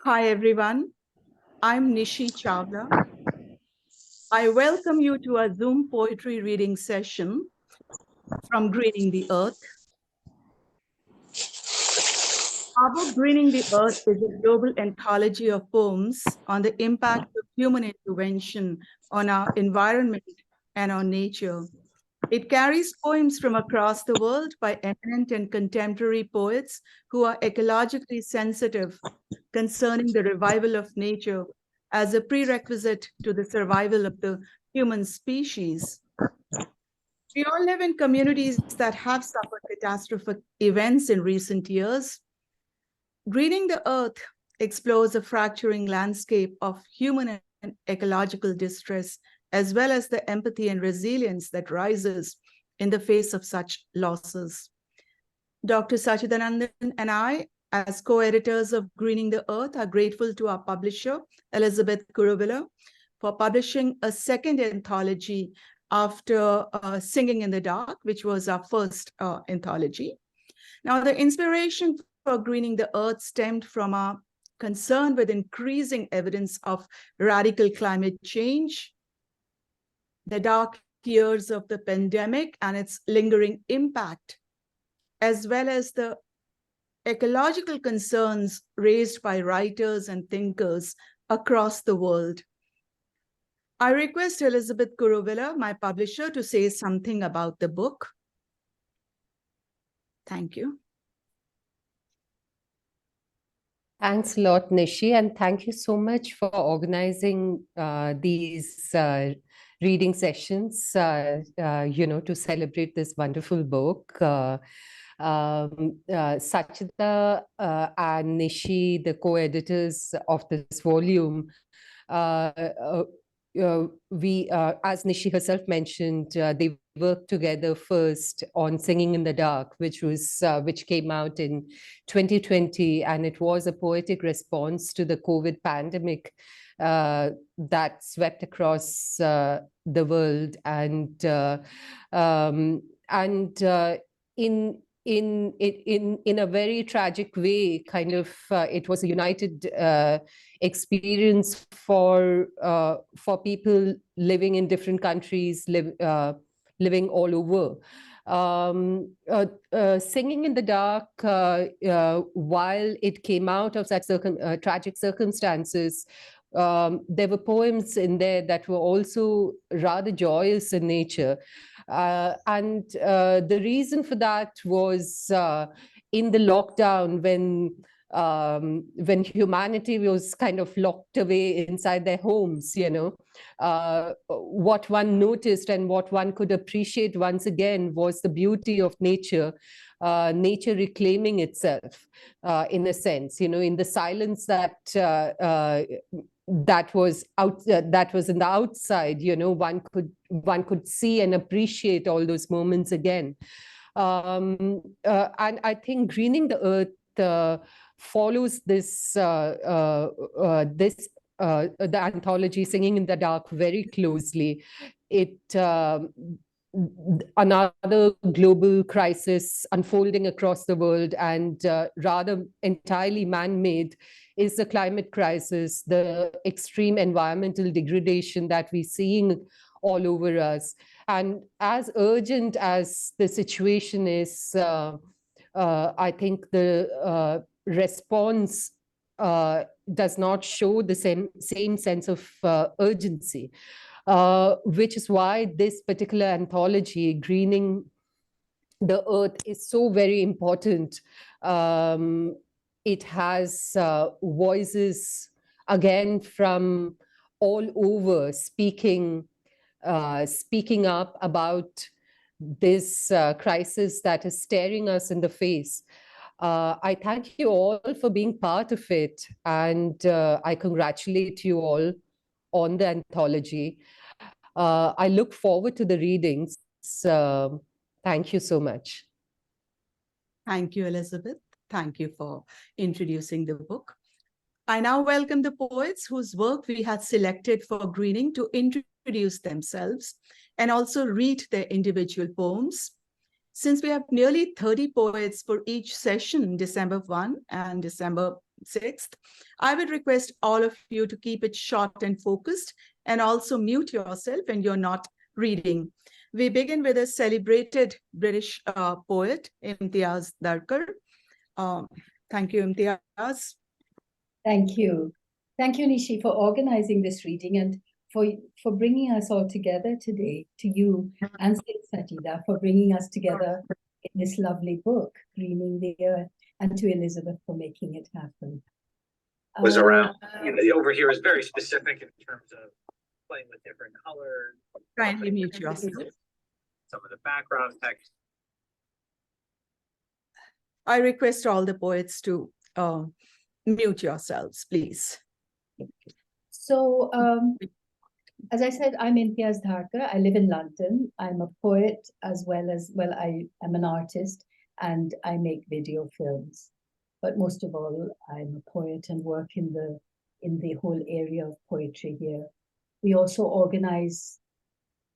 Hi, everyone. I'm Nishi Chawla. I welcome you to a Zoom poetry reading session from Greening the Earth. Our book, Greening the Earth, is a global anthology of poems on the impact of human intervention on our environment and on nature. It carries poems from across the world by eminent and contemporary poets who are ecologically sensitive concerning the revival of nature as a prerequisite to the survival of the human species. We all live in communities that have suffered catastrophic events in recent years. Greening the Earth explores a fracturing landscape of human and ecological distress, as well as the empathy and resilience that rises in the face of such losses. Dr. Sachidanandan and I, as co-editors of Greening the Earth, are grateful to our publisher, Elizabeth Kuruvilla, for publishing a second anthology after Singing in the Dark, which was our first anthology. Now, the inspiration for Greening the Earth stemmed from our concern with increasing evidence of radical climate change, the dark years of the pandemic and its lingering impact, as well as the ecological concerns raised by writers and thinkers across the world. I request Elizabeth Kuruvilla, my publisher, to say something about the book. Thank you. Thanks a lot, Nishi, and thank you so much for organizing these reading sessions, to celebrate this wonderful book. Sachita and Nishi, the co-editors of this volume, as Nishi herself mentioned, they worked together first on Singing in the Dark, which came out in 2020, and it was a poetic response to the COVID pandemic that swept across the world, and in a very tragic way, kind of, it was a united experience for people living in different countries, living all over. Singing in the Dark, while it came out of such tragic circumstances, there were poems in there that were also rather joyous in nature. And the reason for that was in the lockdown, when humanity was kind of locked away inside their homes, what one noticed and what one could appreciate once again was the beauty of nature, nature reclaiming itself, in a sense, in the silence that was in the outside, one could see and appreciate all those moments again. And I think Greening the Earth follows the anthology Singing in the Dark very closely. Another global crisis unfolding across the world, and rather entirely man-made, is the climate crisis, the extreme environmental degradation that we're seeing all over us. And as urgent as the situation is, I think the response does not show the same sense of urgency, which is why this particular anthology, Greening the Earth, is so very important. It has voices, again, from all over, speaking up about this crisis that is staring us in the face. I thank you all for being part of it, and I congratulate you all on the anthology. I look forward to the readings. Thank you so much. Thank you, Elizabeth. Thank you for introducing the book. I now welcome the poets whose work we had selected for Greening to introduce themselves and also read their individual poems. Since we have nearly 30 poets for each session, December 1 and December 6th, I would request all of you to keep it short and focused, and also mute yourself when you're not reading. We begin with a celebrated British poet, Imtiaz Darkar. Thank you, Imtiaz. Thank you. Thank you, Nishi, for organizing this reading and for bringing us all together today, to you and Sajida for bringing us together in this lovely book, Greening the Earth, and to Elizabeth for making it happen. Was around, over here is very specific in terms of playing with different colors. Kindly mute yourself. Some of the background text. I request all the poets to mute yourselves, please. So, as I said, I'm Imtiaz Dharkar. I live in London. I'm a poet as well as, I am an artist and I make video films. But most of all, I'm a poet and work in the whole area of poetry here. We also organize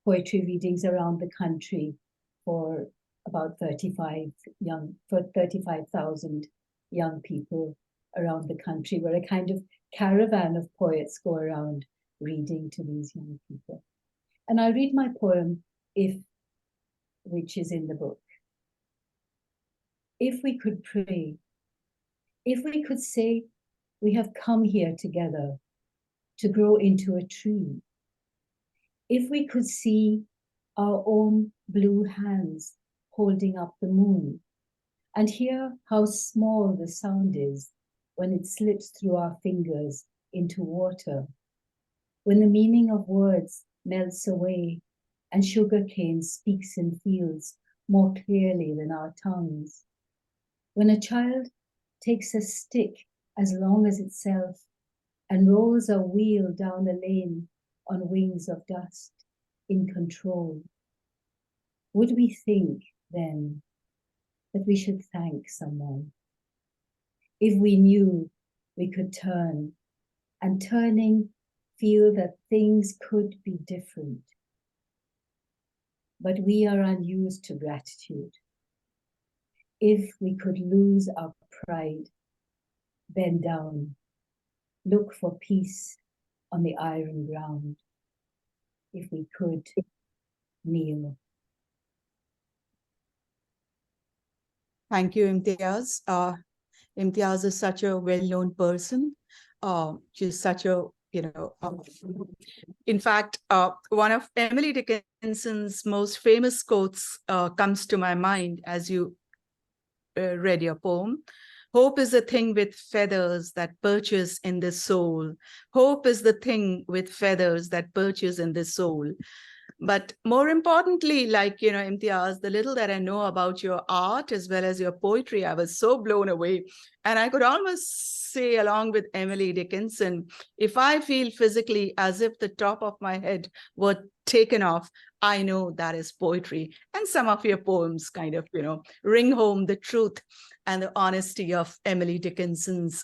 poetry readings around the country for about 35,000 young people around the country. We're a kind of caravan of poets go around reading to these young people. And I read my poem, which is in the book. If we could pray, if we could say, we have come here together to grow into a tree. If we could see our own blue hands holding up the moon and hear how small the sound is when it slips through our fingers into water, when the meaning of words melts away and sugarcane speaks in fields more clearly than our tongues, when a child takes a stick as long as itself and rolls a wheel down a lane on wings of dust, in control, would we think then that we should thank someone? If we knew we could turn, and turning, feel that things could be different. But we are unused to gratitude. If we could lose our pride, bend down, look for peace on the iron ground. If we could kneel. Thank you, Imtiaz. Imtiaz is such a well-known person. She's such a, in fact, one of Emily Dickinson's most famous quotes comes to my mind as you read your poem. Hope is the thing with feathers that perches in the soul. Hope is the thing with feathers that perches in the soul. But more importantly, like, Imtiaz, the little that I know about your art as well as your poetry, I was so blown away. And I could almost say, along with Emily Dickinson, if I feel physically as if the top of my head were taken off, I know that is poetry. And some of your poems kind of, ring home the truth and the honesty of Emily Dickinson's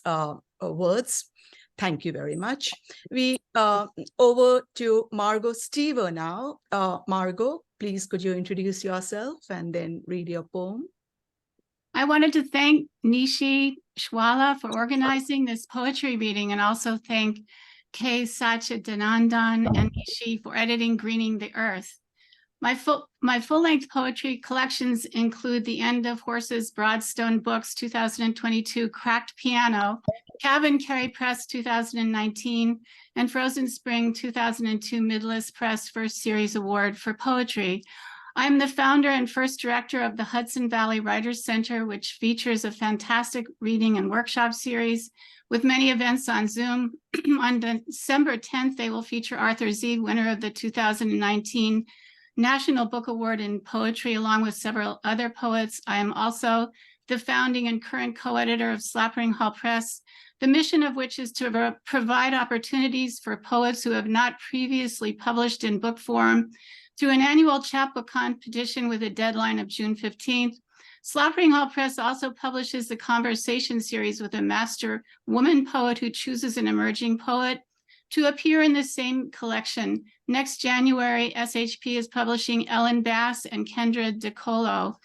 words. Thank you very much. We over to Margot Stever now. Margot, please could you introduce yourself and then read your poem? I wanted to thank Nishi Chawla for organizing this poetry reading and also thank K. Sachidanandan and Nishi for editing Greening the Earth. My full-length poetry collections include The End of Horses, Broadstone Books, 2022, Cracked Piano, Cabin Carey Press, 2019, and Frozen Spring, 2002, Midlist Press First Series Award for Poetry. I'm the founder and first director of the Hudson Valley Writers Center, which features a fantastic reading and workshop series with many events on Zoom. On December 10th, they will feature Arthur Z., winner of the 2019 National Book Award in Poetry, along with several other poets. I am also the founding and current co-editor of Slappering Hall Press, the mission of which is to provide opportunities for poets who have not previously published in book form through an annual chapbook competition with a deadline of June 15th. Slappering Hall Press also publishes the Conversation series with a master woman poet who chooses an emerging poet to appear in the same collection. Next January, SHP is publishing Ellen Bass and Kendra DeColo.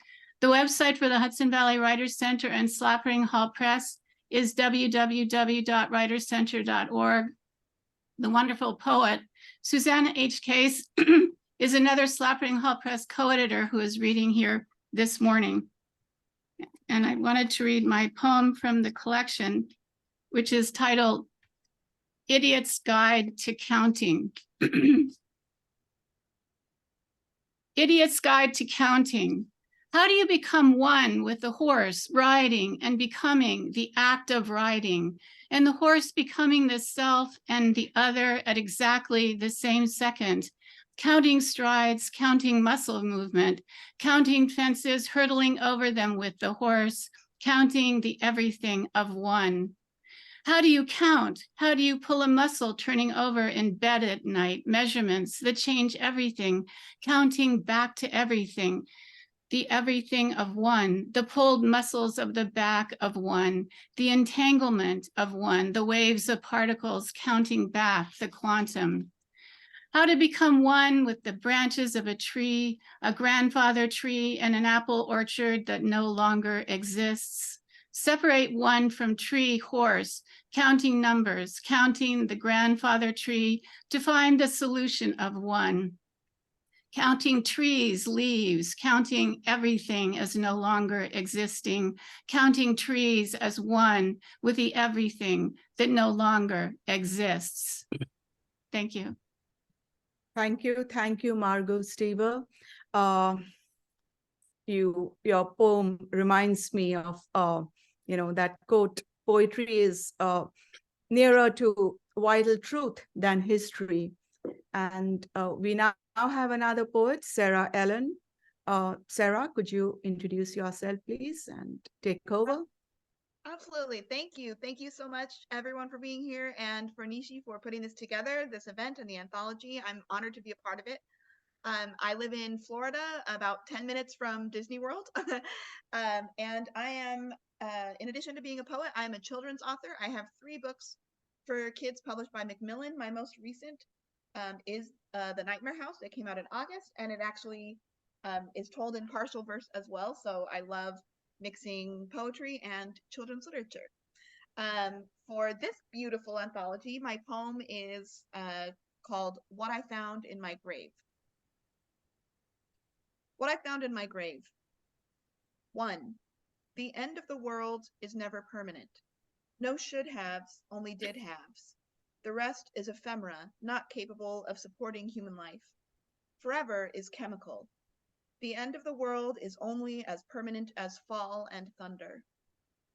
The website for the Hudson Valley Writers Center and Slappering Hall Press is www.writerscenter.org. The wonderful poet, Susanna H. Case, is another Slappering Hall Press co-editor who is reading here this morning. And I wanted to read my poem from the collection, which is titled Idiot's Guide to Counting. Idiot's Guide to Counting. How do you become one with the horse, riding and becoming the act of riding, and the horse becoming the self and the other at exactly the same second? Counting strides, counting muscle movement, counting fences, hurtling over them with the horse, counting the everything of one. How do you count? How do you pull a muscle turning over in bed at night? Measurements that change everything, counting back to everything. The everything of one, the pulled muscles of the back of one, the entanglement of one, the waves of particles counting back the quantum. How to become one with the branches of a tree, a grandfather tree, and an apple orchard that no longer exists. Separate one from tree, horse, counting numbers, counting the grandfather tree to find the solution of one. Counting trees, leaves, counting everything as no longer existing, counting trees as one with the everything that no longer exists. Thank you. Thank you, Margot Stever. Your poem reminds me of that quote, poetry is nearer to vital truth than history. And we now have another poet, Sarah Ellen. Sarah, could you introduce yourself, please, and take over? Absolutely. Thank you. Thank you so much, everyone, for being here, and for Nishi for putting this together, this event and the anthology. I'm honored to be a part of it. I live in Florida, about 10 minutes from Disney World. And I am, in addition to being a poet, I'm a children's author. I have 3 books for kids published by Macmillan. My most recent is The Nightmare House. It came out in August, and it actually is told in partial verse as well. So I love mixing poetry and children's literature. For this beautiful anthology, my poem is called What I Found in My Grave. What I found in my grave. 1. The end of the world is never permanent. No should-haves, only did-haves. The rest is ephemera, not capable of supporting human life. Forever is chemical. The end of the world is only as permanent as fall and thunder.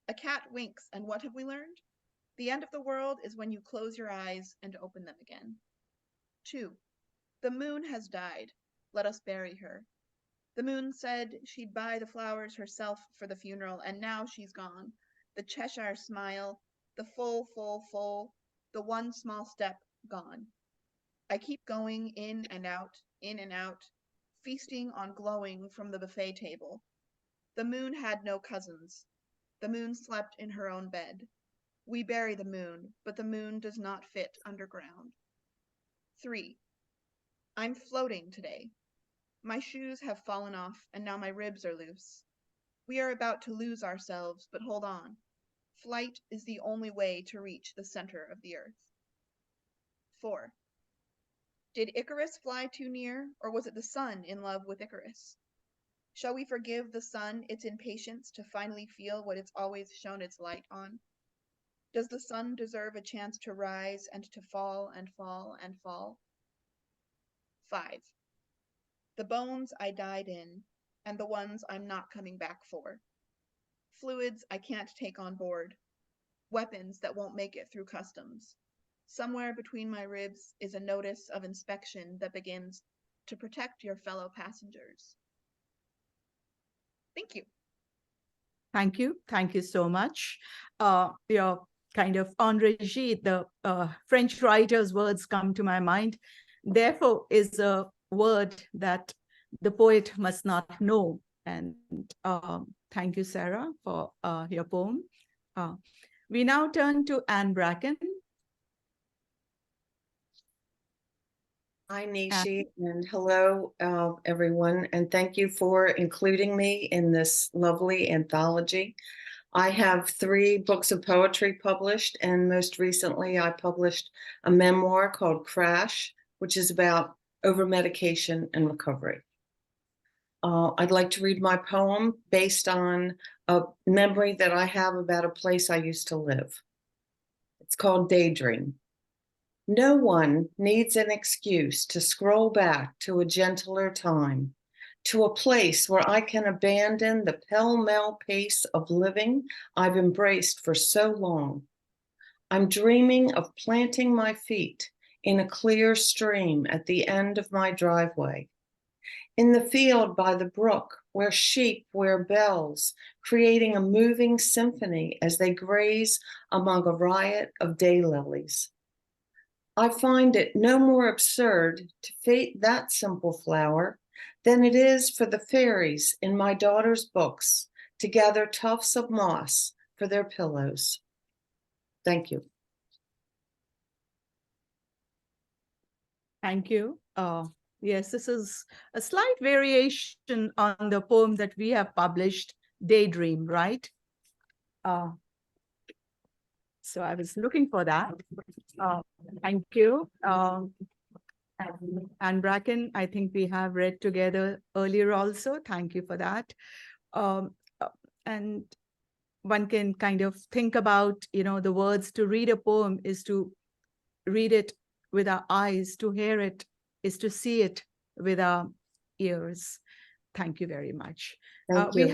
A cat winks, and what have we learned? The end of the world is when you close your eyes and open them again. 2. The moon has died. Let us bury her. The moon said she'd buy the flowers herself for the funeral, and now she's gone. The Cheshire smile, the full, the one small step gone. I keep going in and out, feasting on glowing from the buffet table. The moon had no cousins. The moon slept in her own bed. We bury the moon, but the moon does not fit underground. 3. I'm floating today. My shoes have fallen off, and now my ribs are loose. We are about to lose ourselves, but hold on. Flight is the only way to reach the center of the earth. 4. Did Icarus fly too near, or was it the sun in love with Icarus? Shall we forgive the sun its impatience to finally feel what it's always shone its light on? Does the sun deserve a chance to rise and to fall and fall and fall? 5. The bones I died in, and the ones I'm not coming back for. Fluids I can't take on board. Weapons that won't make it through customs. Somewhere between my ribs is a notice of inspection that begins to protect your fellow passengers. Thank you. Thank you. Thank you so much. Your kind of André Gide, the French writer's words come to my mind. Therefore is a word that the poet must not know. And thank you, Sarah, for your poem. We now turn to Anne Bracken. Hi, Nishi, and hello, everyone, and thank you for including me in this lovely anthology. I have 3 books of poetry published, and most recently I published a memoir called Crash, which is about over-medication and recovery. I'd like to read my poem based on a memory that I have about a place I used to live. It's called Daydream. No one needs an excuse to scroll back to a gentler time, to a place where I can abandon the pell-mell pace of living I've embraced for so long. I'm dreaming of planting my feet in a clear stream at the end of my driveway, in the field by the brook where sheep wear bells, creating a moving symphony as they graze among a riot of daylilies. I find it no more absurd to fate that simple flower than it is for the fairies in my daughter's books to gather tufts of moss for their pillows. Thank you. Thank you. Yes, this is a slight variation on the poem that we have published, Daydream, right? So I was looking for that. Thank you. And Bracken, I think we have read together earlier also. Thank you for that. And one can kind of think about, the words to read a poem is to read it with our eyes, to hear it is to see it with our ears. Thank you very much. Thank you. We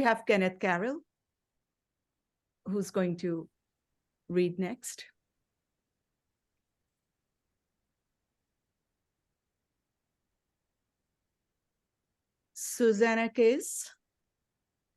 have Kenneth Carroll, who's going to read next. Susanna Case.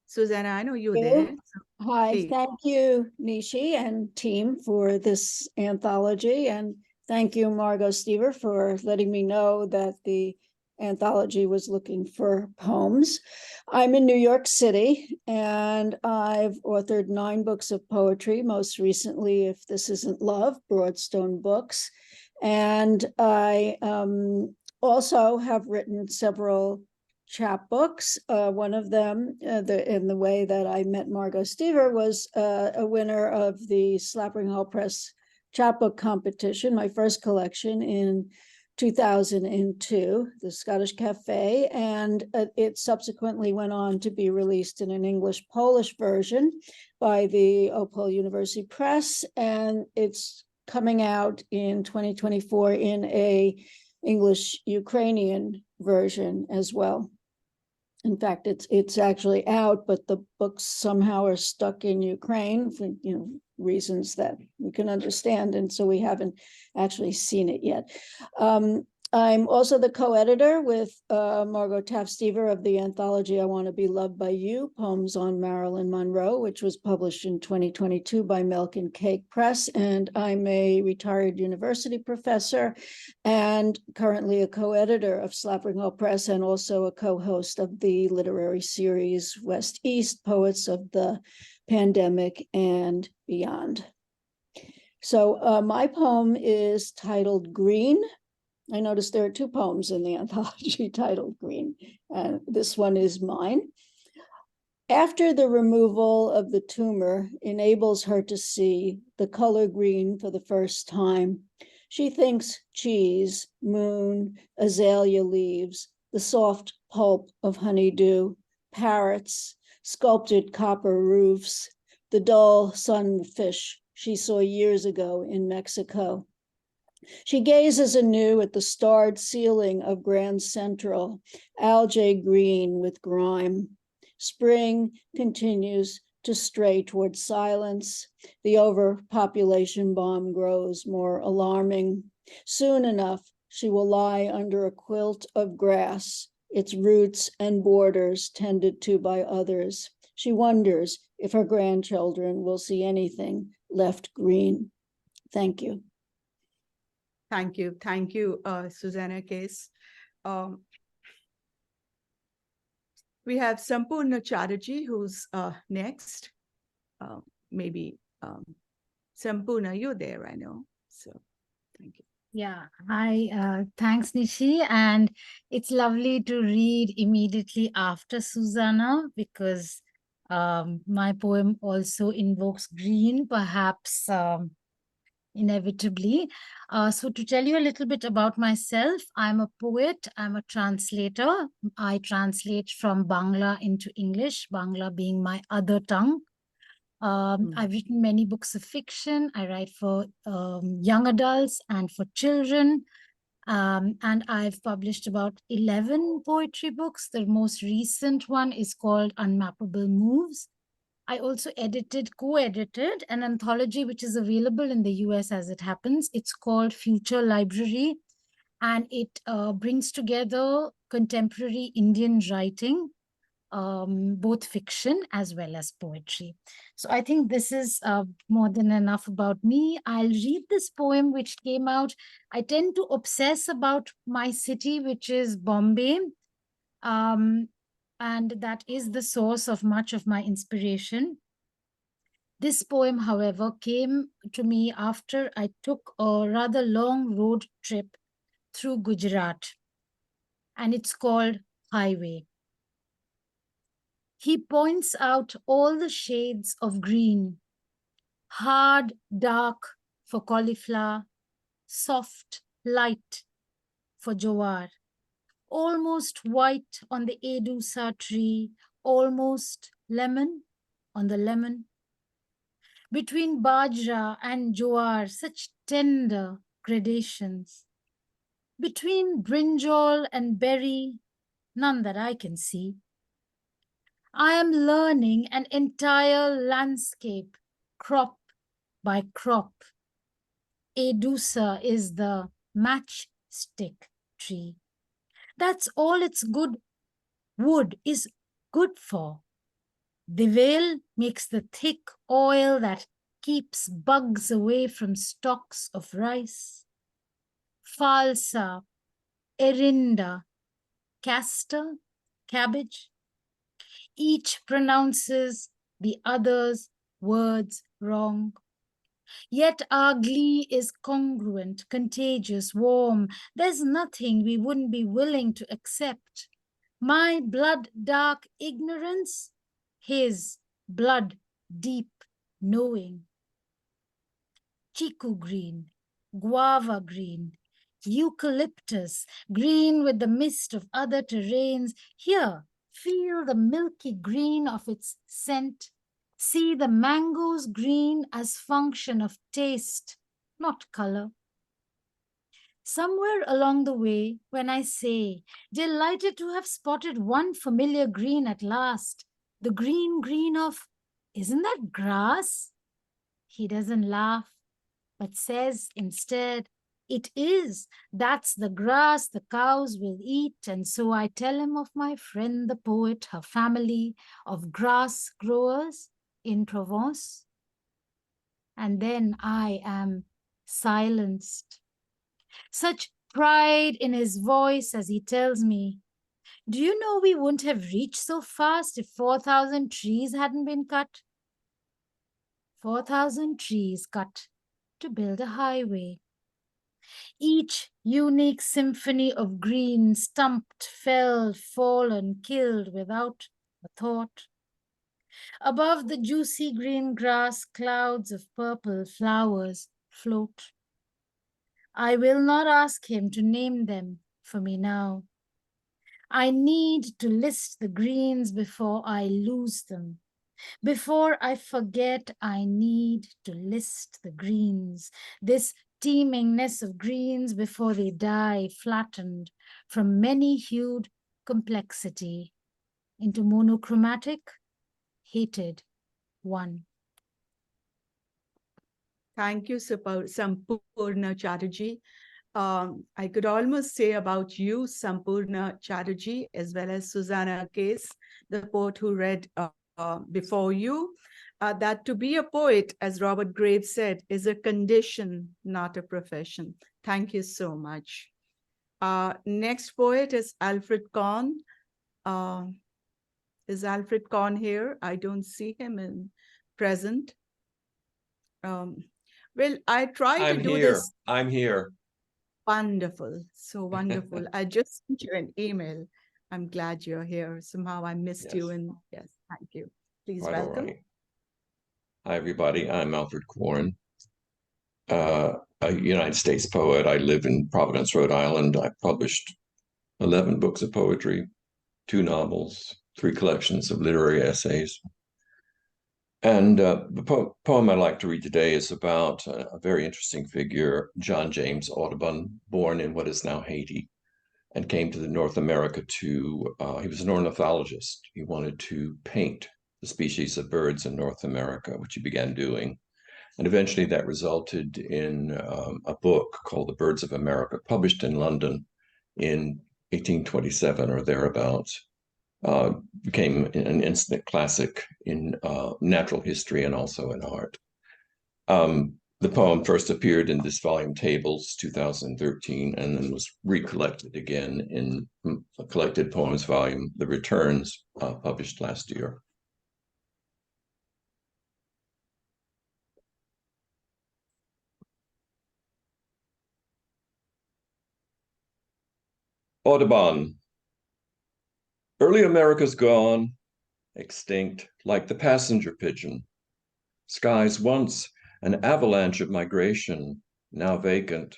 Susanna, I know you're there. So Hi, please. thank you, Nishi and team for this anthology. And thank you, Margot Stever, for letting me know that the anthology was looking for poems. I'm in New York City, and I've authored 9 books of poetry, most recently, If This Isn't Love, Broadstone Books. And I also have written several chapbooks. One of them, in the way that I met Margot Stever, was a winner of the Slapping Hall Press chapbook competition, my first collection in 2002, the Scottish Cafe, and it subsequently went on to be released in an English-Polish version by the Opal University Press, and it's coming out in 2024 in a English-Ukrainian version as well. In fact, it's actually out, but the books somehow are stuck in Ukraine for reasons that we can understand, and so we haven't actually seen it yet. I'm also the co-editor with Margot Taft-Stever of the anthology I Want to Be Loved by You, Poems on Marilyn Monroe, which was published in 2022 by Milk and Cake Press. And I'm a retired university professor and currently a co-editor of Slapping Hall Press and also a co-host of the literary series West East, Poets of the Pandemic and Beyond. So my poem is titled Green. I noticed there are 2 poems in the anthology titled Green, and this one is mine. After the removal of the tumor enables her to see the color green for the first time, she thinks cheese, moon, azalea leaves, the soft pulp of honeydew, parrots, sculpted copper roofs, the dull sunfish she saw years ago in Mexico. She gazes anew at the starred ceiling of Grand Central, algae green with grime. Spring continues to stray towards silence. The overpopulation bomb grows more alarming. Soon enough, she will lie under a quilt of grass, its roots and borders tended to by others. She wonders if her grandchildren will see anything left green. Thank you. Thank you. Thank you, Susanna Case. We have Sampurna Chatterjee, who's next. Maybe Sampurna, you're there, I know. So Thank you. Yeah, hi, thanks, Nishi. And it's lovely to read immediately after Susanna because my poem also invokes green, perhaps inevitably. So to tell you a little bit about myself, I'm a poet, I'm a translator. I translate from Bangla into English, Bangla being my other tongue. I've written many books of fiction. I write for young adults and for children. And I've published about 11 poetry books. The most recent one is called Unmappable Moves. I also co-edited an anthology which is available in the US as it happens. It's called Future Library, and it brings together contemporary Indian writing, both fiction as well as poetry. So I think this is more than enough about me. I'll read this poem which came out. I tend to obsess about my city, which is Bombay. And that is the source of much of my inspiration. This poem, however, came to me after I took a rather long road trip through Gujarat, and it's called Highway. He points out all the shades of green, hard, dark for cauliflower, soft, light for jowar, almost white on the Edusa tree, almost lemon on the lemon. Between bajra and jowar, such tender gradations. Between brinjal and berry, none that I can see. I am learning an entire landscape, crop by crop. Edusa is the matchstick tree. That's all its good wood is good for. Divel makes the thick oil that keeps bugs away from stalks of rice. Falsa, erinda, castor, cabbage. Each pronounces the other's words wrong. Yet our glee is congruent, contagious, warm. There's nothing we wouldn't be willing to accept. My blood dark ignorance, his blood deep knowing. Chiku green, guava green, eucalyptus, green with the mist of other terrains. Here, feel the milky green of its scent. See the mangoes green as function of taste, not color. Somewhere along the way, when I say, delighted to have spotted one familiar green at last, the green of, isn't that grass? He doesn't laugh, but says instead, it is. That's the grass the cows will eat. And so I tell him of my friend, the poet, her family of grass growers in Provence. And then I am silenced. Such pride in his voice as he tells me, do you know we wouldn't have reached so fast if 4,000 trees hadn't been cut? 4,000 trees cut to build a highway. Each unique symphony of green, stumped, felled, fallen, killed without a thought. Above the juicy green grass, clouds of purple flowers float. I will not ask him to name them for me now. I need to list the greens before I lose them. Before I forget, I need to list the greens. This teemingness of greens before they die, flattened from many-hued complexity into monochromatic, hated one. Thank you, Sampurna Chatterjee. I could almost say about you, Sampurna Chatterjee, as well as Susanna Case, the poet who read before you, that to be a poet, as Robert Graves said, is a condition, not a profession. Thank you so much. Next poet is Alfred Kahn. Is Alfred Kahn here? I don't see him in present. Well, I try to I'm do here. this. I'm here. Wonderful. So wonderful. I just sent you an email. I'm glad you're here. Somehow I missed Yes. you. And yes, thank you. Please Quite all welcome. right. Hi, everybody. I'm Alfred Korn, a United States poet. I live in Providence, Rhode Island. I published 11 books of poetry, 2 novels, 3 collections of literary essays. And the poem I'd like to read today is about a very interesting figure, John James Audubon, born in what is now Haiti, and came to North America to, he was an ornithologist. He wanted to paint the species of birds in North America, which he began doing. And eventually that resulted in a book called The Birds of America, published in London in 1827 or thereabouts. Became an instant classic in natural history and also in art. The poem first appeared in this volume Tables 2013 and then was recollected again in a collected poems volume, The Returns, published last year. Audubon. Early America's gone, extinct like the passenger pigeon. Skies once an avalanche of migration, now vacant,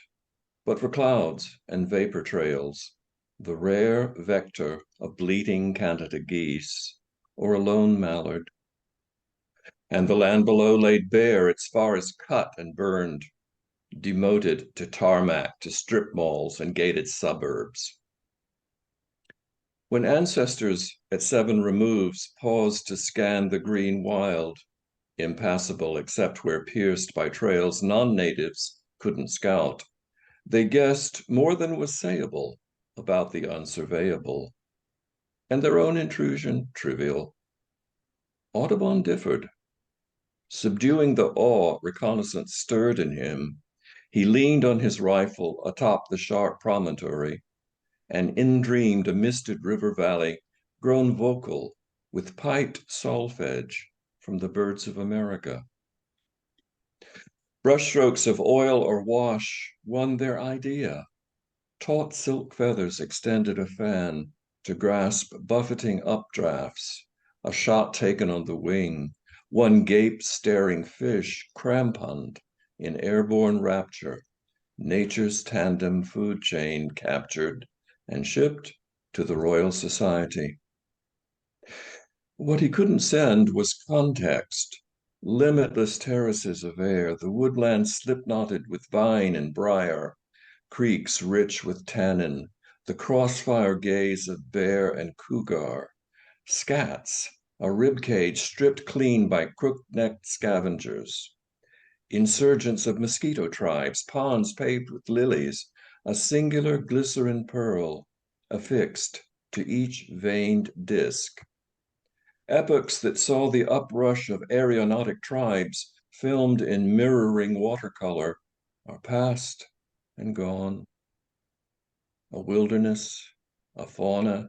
but for clouds and vapor trails, the rare vector of bleating Canada geese or a lone mallard. And the land below laid bare, its forests cut and burned, demoted to tarmac, to strip malls and gated suburbs. When ancestors at 7 removes paused to scan the green wild, impassable except where pierced by trails non-natives couldn't scout, they guessed more than was sayable about the unsurveyable, and their own intrusion trivial. Audubon differed. Subduing the awe reconnaissance stirred in him, he leaned on his rifle atop the sharp promontory and in-dreamed a misted river valley grown vocal with piped solfege from the birds of America. Brushstrokes of oil or wash won their idea. Taut silk feathers extended a fan to grasp buffeting updrafts, a shot taken on the wing, one gape-staring fish cramponed in airborne rapture, nature's tandem food chain captured and shipped to the Royal Society. What he couldn't send was context, limitless terraces of air, the woodland slip-knotted with vine and briar, creeks rich with tannin, the crossfire gaze of bear and cougar, scats, a ribcage stripped clean by crook-necked scavengers, insurgents of mosquito tribes, ponds paved with lilies, a singular glycerin pearl affixed to each veined disc. Epochs that saw the uprush of aeronautic tribes filmed in mirroring watercolor are past and gone. A wilderness, a fauna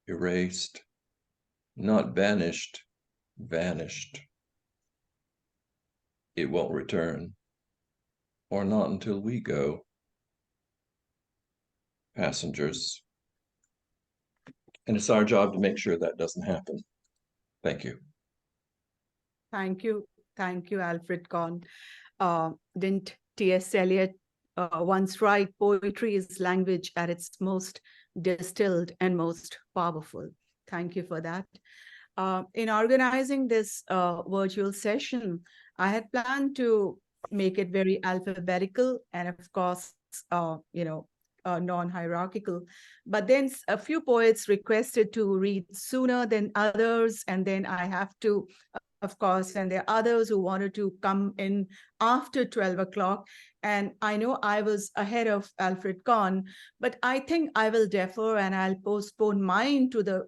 erased, not banished, vanished. It won't return, or not until we go. Passengers. And it's our job to make sure that doesn't happen. Thank you. Thank you. Thank you, Alfred Kahn. Didn't T.S. Eliot once write, poetry is language at its most distilled and most powerful. Thank you for that. In organizing this virtual session, I had planned to make it very alphabetical and of course, non-hierarchical. But then a few poets requested to read sooner than others, and then I have to, of course, and there are others who wanted to come in after 12 o'clock. And I know I was ahead of Alfred Kahn, but I think I will defer and I'll postpone mine to the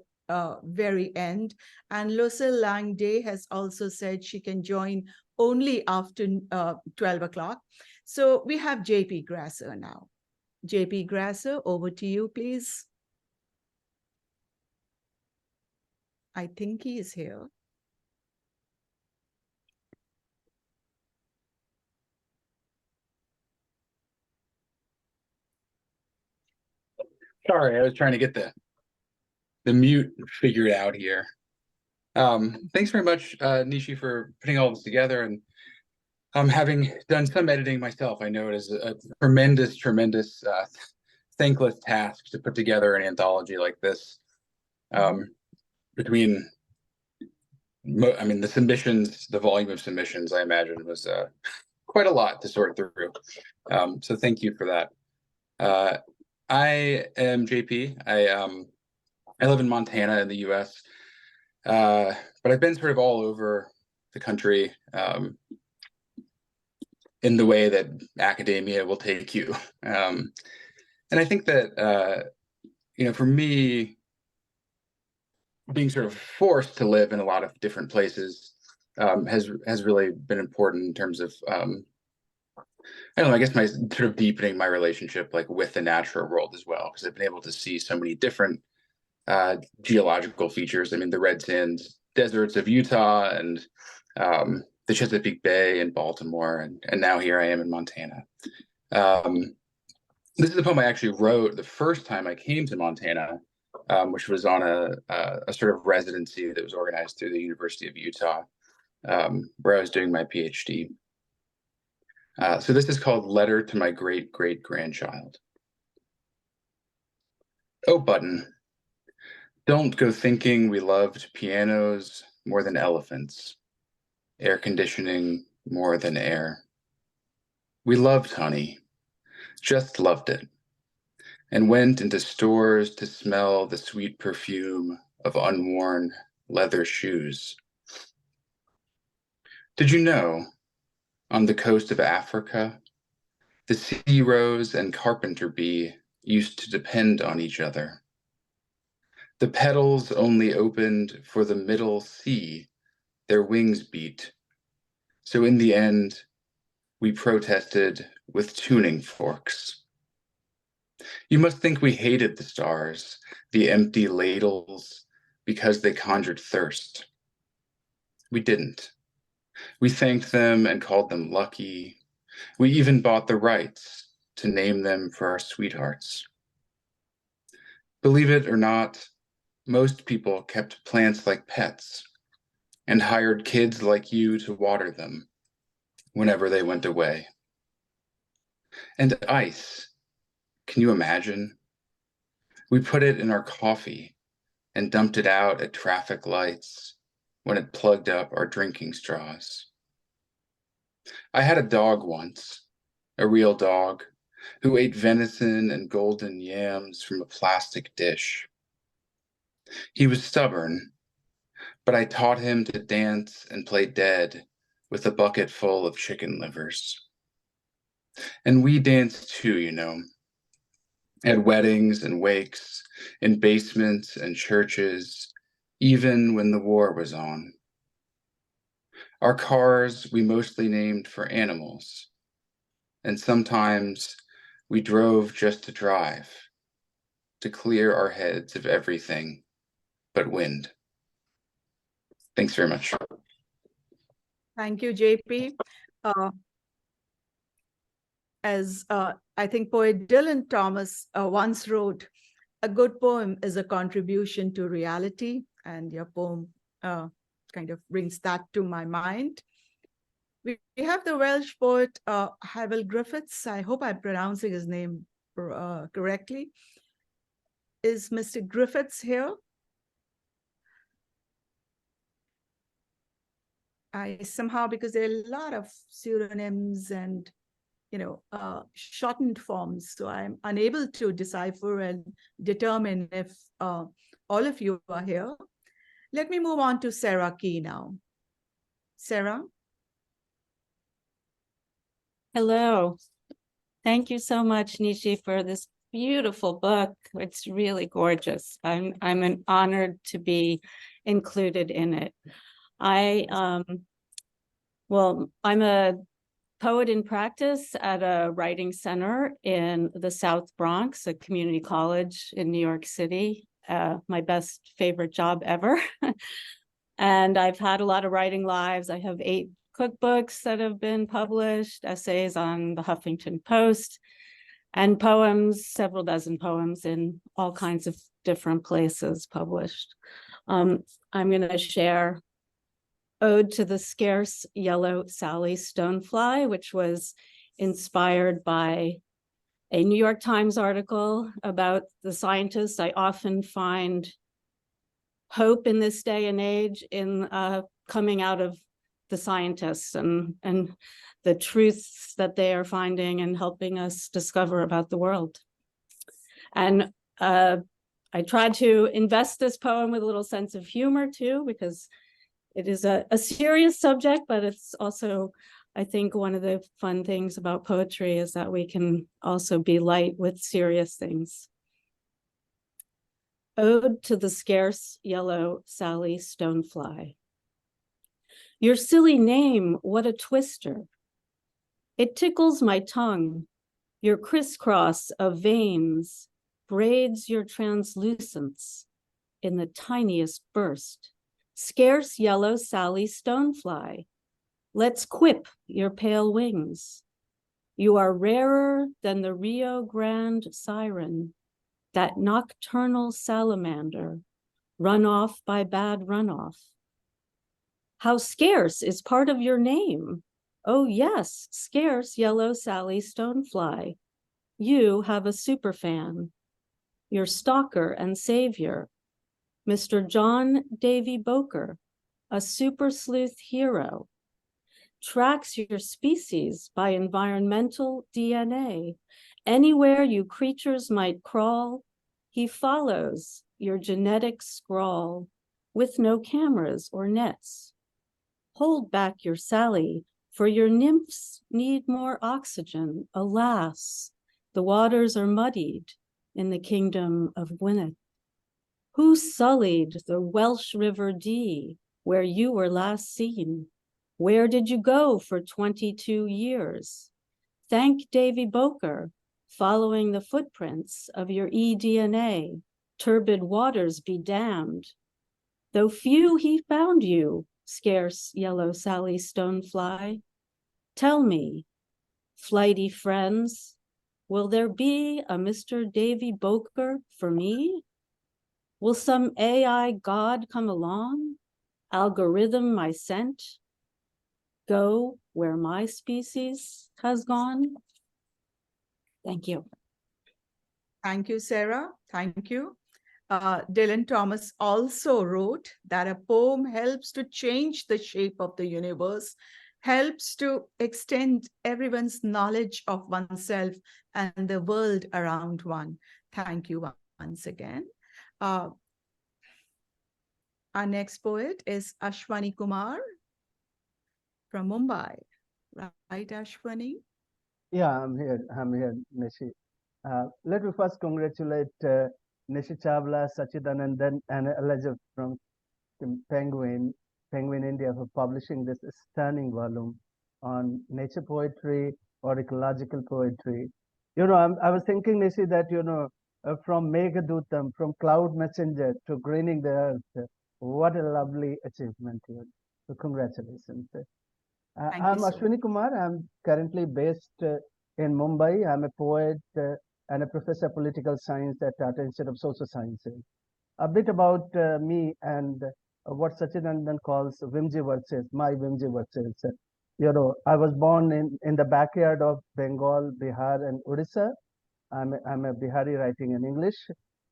very end. And Lucille Langday has also said she can join only after 12 o'clock. So we have JP Grasser now. JP Grasser, over to you, please. I think he is here. Sorry, I was trying to get the mute figured out here. Thanks very much, Nishi, for putting all this together. And having done some editing myself, I know it is a tremendous, thankless task to put together an anthology like this. Between, I mean, the submissions, the volume of submissions, I imagine was quite a lot to sort through. So thank you for that. I am JP. I live in Montana in the US, but I've been sort of all over the country in the way that academia will take you. And I think that, for me, being sort of forced to live in a lot of different places has really been important in terms of, I don't know, I guess my sort of deepening my relationship like with the natural world as well, because I've been able to see so many different geological features. I mean, the red sands deserts of Utah and the Chesapeake Bay in Baltimore, and now here I am in Montana. This is a poem I actually wrote the first time I came to Montana, which was on a sort of residency that was organized through the University of Utah, where I was doing my PhD. So this is called Letter to My Great-Great-Grandchild. Oh, Button, don't go thinking we loved pianos more than elephants, air conditioning more than air. We loved honey, just loved it, and went into stores to smell the sweet perfume of unworn leather shoes. Did you know, on the coast of Africa, the sea rose and carpenter bee used to depend on each other? The petals only opened for the middle sea, their wings beat. So in the end, we protested with tuning forks. You must think we hated the stars, the empty ladles, because they conjured thirst. We didn't. We thanked them and called them lucky. We even bought the rights to name them for our sweethearts. Believe it or not, most people kept plants like pets and hired kids like you to water them whenever they went away. And ice, can you imagine? We put it in our coffee and dumped it out at traffic lights when it plugged up our drinking straws. I had a dog once, a real dog, who ate venison and golden yams from a plastic dish. He was stubborn, but I taught him to dance and play dead with a bucket full of chicken livers. And we danced too, at weddings and wakes, in basements and churches, even when the war was on. Our cars we mostly named for animals, and sometimes we drove just to drive, to clear our heads of everything but wind. Thanks very much. Thank you, JP. As I think poet Dylan Thomas once wrote, a good poem is a contribution to reality, and your poem kind of brings that to my mind. We have the Welsh poet Hywel Griffiths. I hope I'm pronouncing his name correctly. Is Mr. Griffiths here? I somehow, because there are a lot of pseudonyms and shortened forms, so I'm unable to decipher and determine if all of you are here. Let me move on to Sarah Key now. Sarah? Hello. Thank you so much, Nishi, for this beautiful book. It's really gorgeous. I'm honored to be included in it. I'm a poet in practice at a writing center in the South Bronx, a community college in New York City. My best favorite job ever. And I've had a lot of writing lives. I have 8 cookbooks that have been published, essays on the Huffington Post. and poems, several dozen poems in all kinds of different places published. I'm going to share Ode to the Scarce Yellow Sally Stonefly, which was inspired by a New York Times article about the scientists. I often find hope in this day and age in coming out of the scientists and the truths that they are finding and helping us discover about the world. And I tried to invest this poem with a little sense of humor too, because it is a serious subject, but it's also, I think, one of the fun things about poetry is that we can also be light with serious things. Ode to the Scarce Yellow Sally Stonefly. Your silly name, what a twister. It tickles my tongue. Your crisscross of veins braids your translucence in the tiniest burst. Scarce yellow Sally Stonefly, let's quip your pale wings. You are rarer than the Rio Grande siren, that nocturnal salamander, run off by bad runoff. How scarce is part of your name? Oh yes, scarce yellow Sally Stonefly. You have a superfan, your stalker and savior, Mr. John Davy Boker, a super sleuth hero, tracks your species by environmental DNA. Anywhere you creatures might crawl, he follows your genetic scrawl with no cameras or nets. Hold back your Sally, for your nymphs need more oxygen. Alas, the waters are muddied in the kingdom of Gwyneth. Who sullied the Welsh River Dee, where you were last seen? Where did you go for 22 years? Thank Davy Boker, following the footprints of your eDNA. Turbid waters be damned. Though few he found you, scarce yellow Sally Stonefly. Tell me, flighty friends, will there be a Mr. Davy Boker for me? Will some AI god come along, algorithm my scent, go where my species has gone? Thank you. Thank you, Sarah. Thank you. Dylan Thomas also wrote that a poem helps to change the shape of the universe, helps to extend everyone's knowledge of oneself and the world around one. Thank you once again. Our next poet is Ashwani Kumar from Mumbai. Right, Ashwani? Yeah, I'm here, Nishi. Let me first congratulate Nishi Chawla, Sachidanandan, and Elijah from Penguin India for publishing this stunning volume on nature poetry or ecological poetry. You know, I was thinking, Nishi, that, you know, from Meghadutam, from cloud messenger to greening the earth, what a lovely achievement here. So congratulations. I'm Ashwani Kumar. I'm currently based in Mumbai. I'm a poet and a professor of political science at Tata Institute of Social Sciences. A bit about me and what Sachidanandan calls whimsy verses, my whimsy verses. You know, I was born in the backyard of Bengal, Bihar, and Odisha. I'm a Bihari writing in English,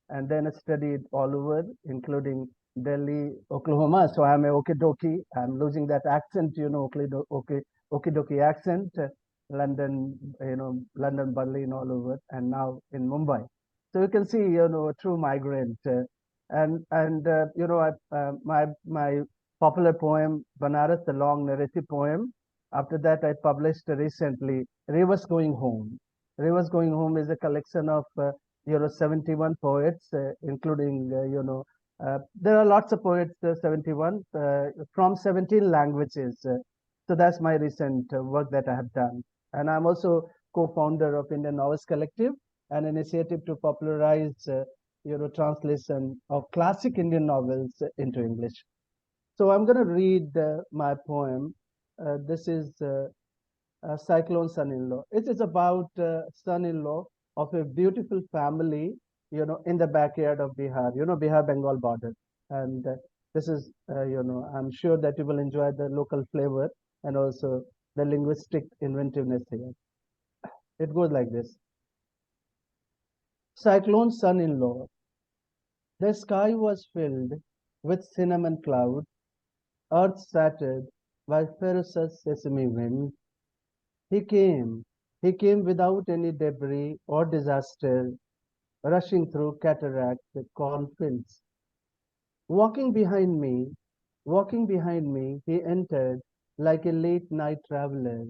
and then I studied all over, including Delhi, Oklahoma. So I'm a okidoki. I'm losing that accent, you know, okidoki accent. London, you know, London, Berlin, all over, and now in Mumbai. So you can see, you know, a true migrant. You know, my popular poem, Banaras, the long narrative poem. After that, I published recently Rivers Going Home. Rivers Going Home is a collection of you know, 71 poets, including you know, there are lots of poets, 71 from 17 languages. So that's my recent work that I have done. And I'm also co-founder of Indian Novels Collective, an initiative to popularize you know, translation of classic Indian novels into English. So I'm going to read my poem. This is Cyclone Son-in-Law. It is about son-in-law of a beautiful family, in the backyard of Bihar, Bihar-Bengal border. And this is, I'm sure that you will enjoy the local flavor and also the linguistic inventiveness here. It goes like this. Cyclone son-in-law. The sky was filled with cinnamon clouds, earth shattered by ferocious sesame wind. He came. He came without any debris or disaster, rushing through cataract cornfields. Walking behind me, he entered like a late night traveler,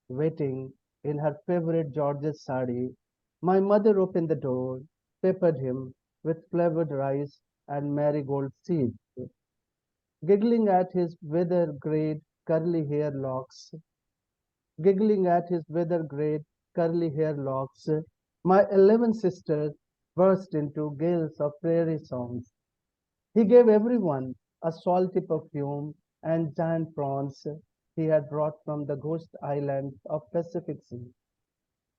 waiting in her favorite George's sari. My mother opened the door, peppered him with flavored rice and marigold seeds, giggling at his weather-grade curly hair locks. Giggling at his weather-grade curly hair locks, my 11 sisters burst into gales of prairie songs. He gave everyone a salty perfume and giant prawns he had brought from the ghost islands of Pacific Sea.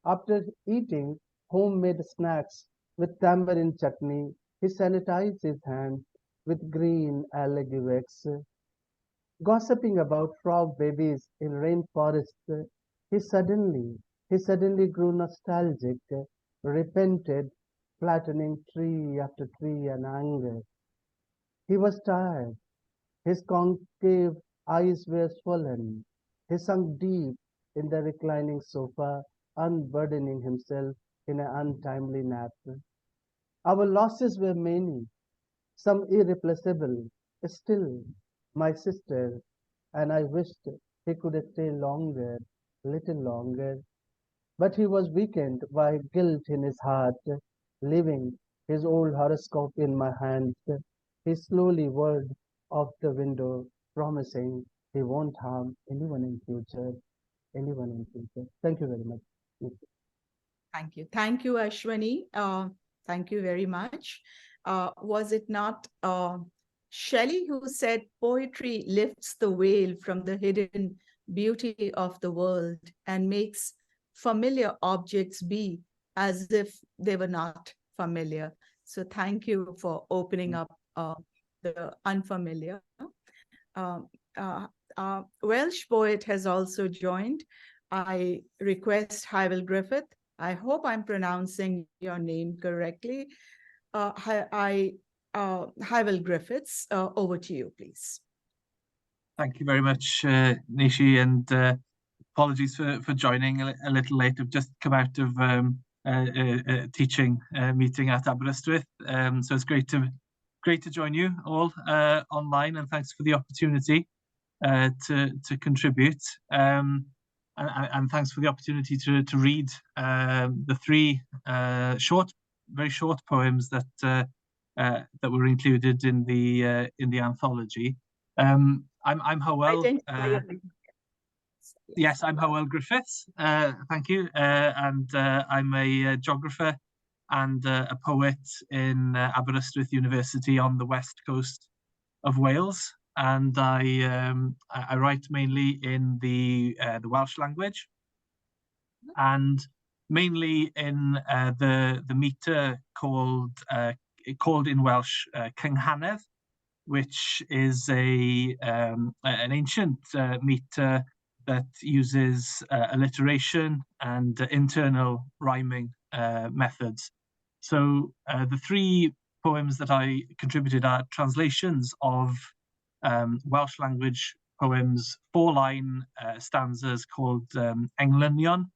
After eating homemade snacks with tamarind chutney, he sanitized his hands with green algae wax. Gossiping about frog babies in rainforests, he suddenly grew nostalgic, repented, flattening tree after tree in anger. He was tired. His concave eyes were swollen. He sunk deep in the reclining sofa, unburdening himself in an untimely nap. Our losses were many, some irreplaceable. Still, my sister and I wished he could stay longer, little longer. But he was weakened by guilt in his heart, leaving his old horoscope in my hands. He slowly whirled off the window, promising he won't harm anyone in future. Anyone in future. Thank you very much. Thank you. Thank you, Ashwani. Thank you very much. Was it not Shelley who said poetry lifts the veil from the hidden beauty of the world and makes familiar objects be as if they were not familiar? So thank you for opening up the unfamiliar. Welsh poet has also joined. I request Hywel Griffith. I hope I'm pronouncing your name correctly. Hywel Griffiths, over to you, please. Thank you very much, Nishi, and apologies for joining a little late. I've just come out of a teaching meeting at Aberystwyth, so it's great to join you all online, and thanks for the opportunity to contribute. And thanks for the opportunity to read the three very short poems that were included in the anthology. I'm Hywel. Yes, I'm Hywel Griffiths. Thank you, and I'm a geographer and a poet in Aberystwyth University on the west coast of Wales. And I write mainly in the Welsh language, and mainly in the meter called in Welsh Cynghanedd, which is an ancient meter that uses alliteration and internal rhyming methods. So the three poems that I contributed are translations of Welsh language poems, 4-line stanzas called englynion,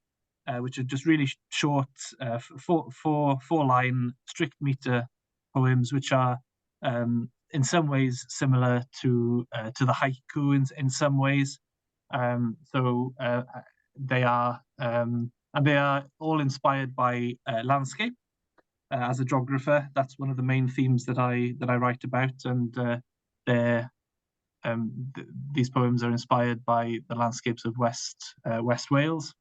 which are just really short, 4-line strict meter poems, which are in some ways similar to the haiku in some ways. So they are all inspired by landscape. As a geographer, that's one of the main themes that I write about, and these poems are inspired by the landscapes of West Wales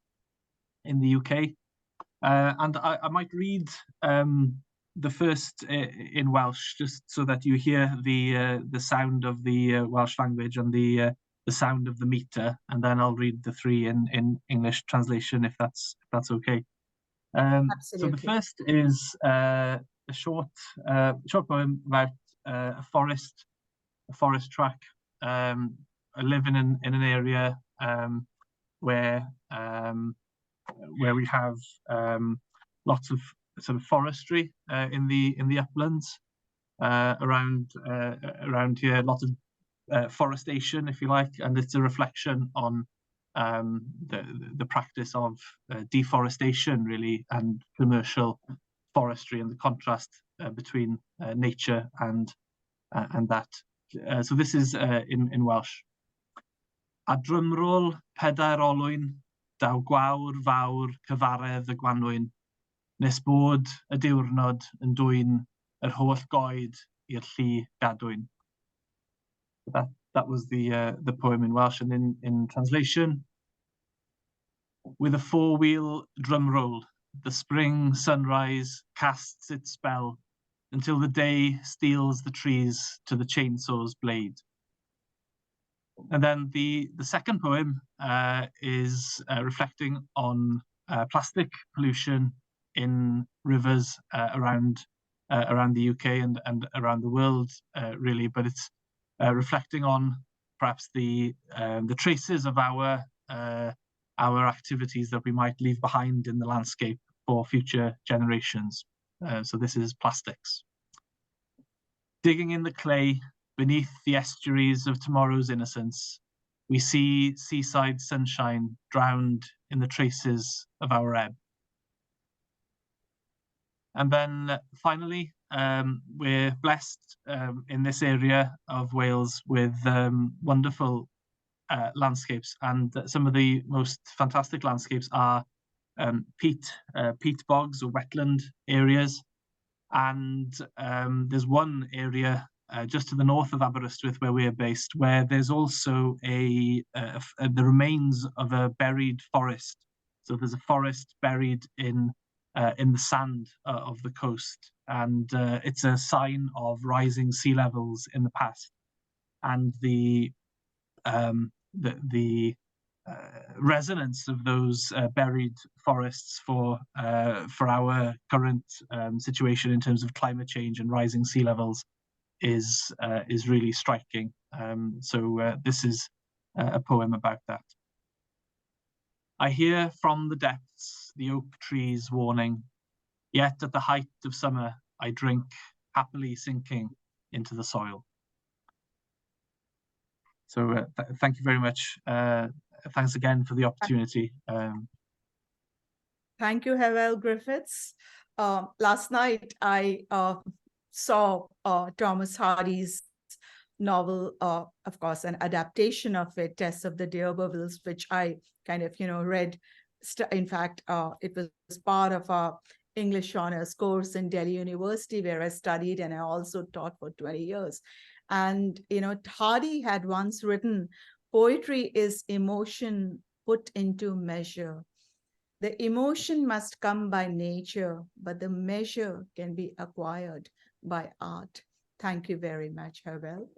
in the UK. And I might read the first in Welsh, just so that you hear the sound of the Welsh language and the sound of the meter, and then I'll read the three in English translation, if that's okay. So the Absolutely. first is a short poem about a forest track. I live in an area where we have lots of sort of forestry in the uplands around here. Lots of forestation, if you like, and it's a reflection on the practice of deforestation, really, and commercial forestry, and the contrast between nature and that. So this is in Welsh. A drymrol pedair olwyn, daw gwawr fawr cyfaredd y gwanwyn, nes bod y diwrnod yn dwyn yr holl goed i'r llu gadwyn. That was the poem in Welsh, and in translation, with a four-wheel drum roll, the spring sunrise casts its spell until the day steals the trees to the chainsaw's blade. And then the second poem is reflecting on plastic pollution in rivers around the UK and around the world, really. But it's reflecting on perhaps the traces of our activities that we might leave behind in the landscape for future generations. So this is plastics. Digging in the clay beneath the estuaries of tomorrow's innocence, we see seaside sunshine drowned in the traces of our ebb. And then finally, we're blessed in this area of Wales with wonderful landscapes, and some of the most fantastic landscapes are peat bogs or wetland areas. And there's one area just to the north of Aberystwyth, where we're based, where there's also the remains of a buried forest. So there's a forest buried in the sand of the coast, and it's a sign of rising sea levels in the past, and the resonance of those buried forests for our current situation in terms of climate change and rising sea levels is really striking. So this is a poem about that. I hear from the depths the oak trees warning, yet at the height of summer I drink, happily sinking into the soil. So thank you very much. Thanks again for the opportunity. Thank you, Hywel Griffiths. Last night I saw Thomas Hardy's novel, of course, an adaptation of it, Tess of the D'Urbervilles, which I kind of, read. In fact, it was part of our English honors course in Delhi University, where I studied and I also taught for 20 years. And, Hardy had once written, poetry is emotion put into measure. The emotion must come by nature, but the measure can be acquired by art. Thank you very much, Hywel.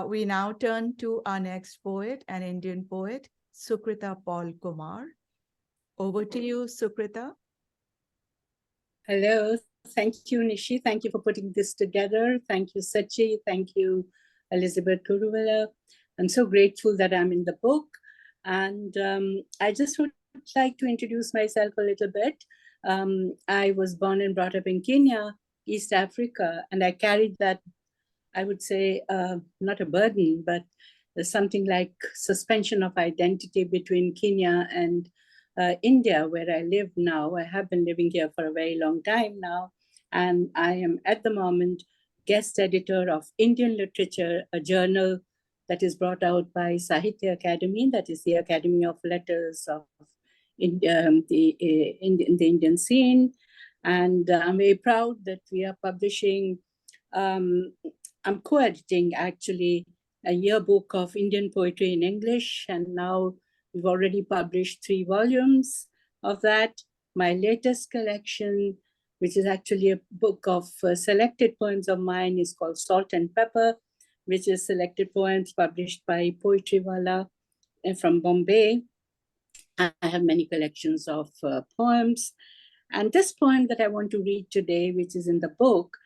We now turn to our next poet, an Indian poet, Sukrita Paul Kumar. Over to you, Sukrita. Hello. Thank you, Nishi. Thank you for putting this together. Thank you, Sachi. Thank you, Elizabeth Kuruvilla. I'm so grateful that I'm in the book. And I just would like to introduce myself a little bit. I was born and brought up in Kenya, East Africa, and I carried that, I would say, not a burden, but something like suspension of identity between Kenya and India, where I live now. I have been living here for a very long time now, and I am at the moment guest editor of Indian Literature, a journal that is brought out by Sahitya Academy, that is the Academy of Letters of the Indian scene. And I'm very proud that we are publishing, I'm co-editing actually a yearbook of Indian poetry in English, and now we've already published 3 volumes of that. My latest collection, which is actually a book of selected poems of mine, is called Salt and Pepper, which is selected poems published by Poetry Wala from Bombay. I have many collections of poems. And this poem that I want to read today, which is in the book,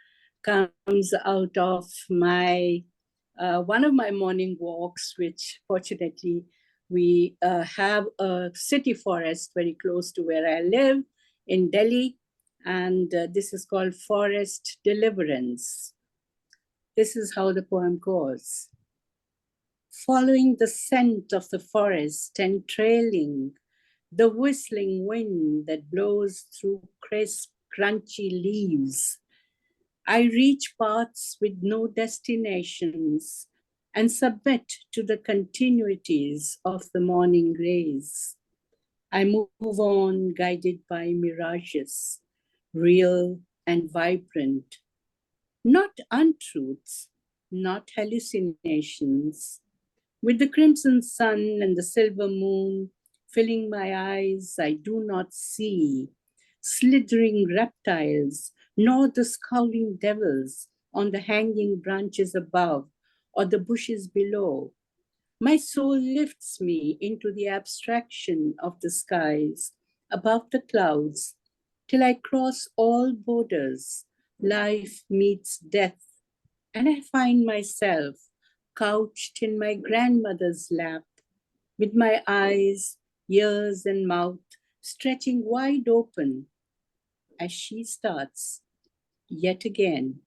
comes out of my one of my morning walks, which fortunately we have a city forest very close to where I live in Delhi. And this is called Forest Deliverance. This is how the poem goes. Following the scent of the forest and trailing the whistling wind that blows through crisp, crunchy leaves, I reach paths with no destinations and submit to the continuities of the morning rays. I move on guided by mirages, real and vibrant, not untruths, not hallucinations. With the crimson sun and the silver moon filling my eyes, I do not see slithering reptiles, nor the scowling devils on the hanging branches above or the bushes below. My soul lifts me into the abstraction of the skies above the clouds till I cross all borders. Life meets death, and I find myself couched in my grandmother's lap, with my eyes, ears, and mouth stretching wide open as she starts yet again,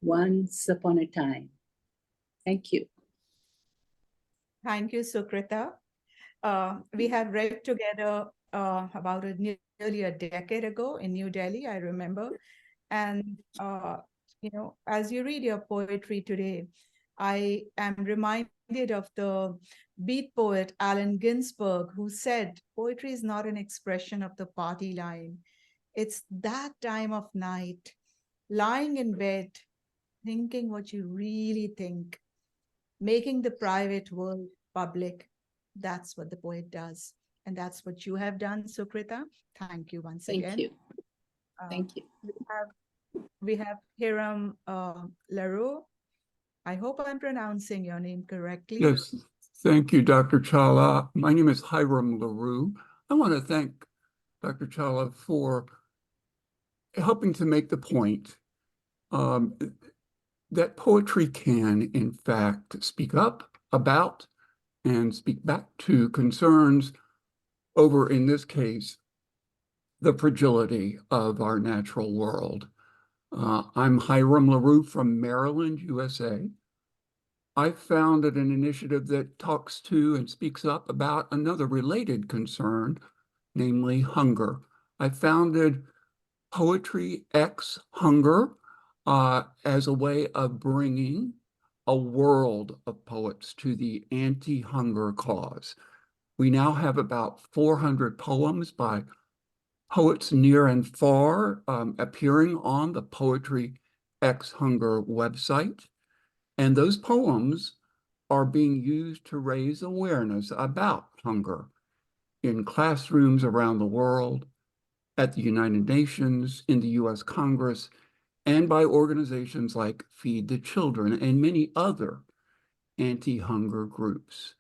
once upon a time. Thank you. Thank you, Sukrita. We have read together about nearly a decade ago in New Delhi, I remember. And, you know, as you read your poetry today, I am reminded of the beat poet Allen Ginsberg, who said, poetry is not an expression of the party line. It's that time of night, lying in bed, thinking what you really think, making the private world public. That's what the poet does. And that's what you have done, Sukrita. Thank you once again. Thank you. Thank you. We have Hiram LaRue. I hope I'm pronouncing your name correctly. Yes, thank you, Dr. Chawla. My name is Hiram LaRue. I want to thank Dr. Chawla for helping to make the point that poetry can, in fact, speak up about and speak back to concerns over, in this case, the fragility of our natural world. I'm Hiram LaRue from Maryland, USA. I founded an initiative that talks to and speaks up about another related concern, namely hunger. I founded Poetry X Hunger as a way of bringing a world of poets to the anti-hunger cause. We now have about 400 poems by poets near and far appearing on the Poetry X Hunger website. And those poems are being used to raise awareness about hunger in classrooms around the world, at the United Nations, in the US Congress, and by organizations like Feed the Children and many other anti-hunger groups.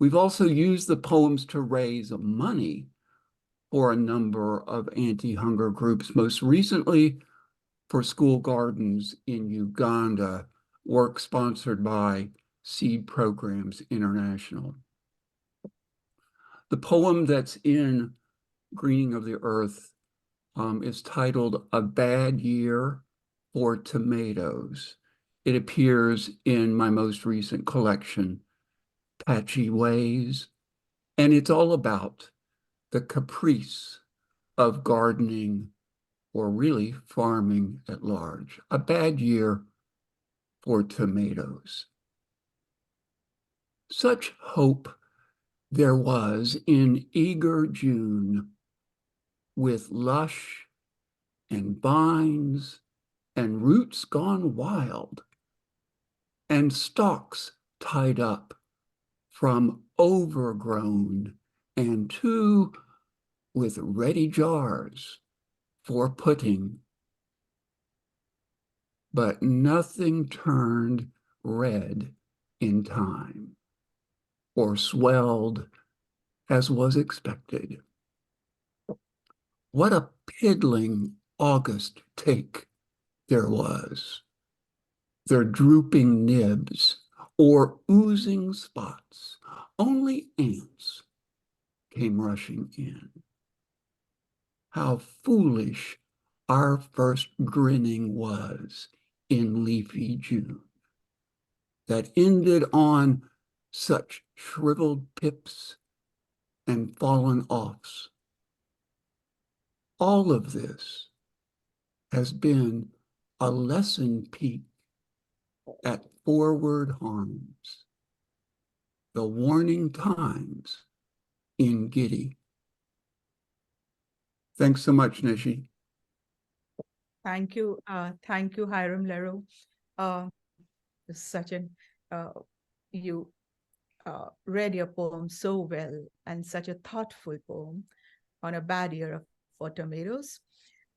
We've also used the poems to raise money for a number of anti-hunger groups, most recently for school gardens in Uganda, work sponsored by Seed Programs International. The poem that's in Greening of the Earth is titled A Bad Year for Tomatoes. It appears in my most recent collection, Patchy Ways, and it's all about the caprice of gardening, or really farming at large. A bad year for tomatoes. Such hope there was in eager June, with lush and vines and roots gone wild, and stalks tied up from overgrown, and two with ready jars for putting. But nothing turned red in time, or swelled as was expected. What a piddling August take there was. Their drooping nibs or oozing spots, only ants came rushing in. How foolish our first grinning was in leafy June, that ended on such shriveled pips and fallen offs. All of this has been a lesson peek at forward harms, the warning times in giddy. Thanks so much, Nishi. Thank you, Hiram Lero. Sachin, you read your poem so well, and such a thoughtful poem on a bad year for tomatoes.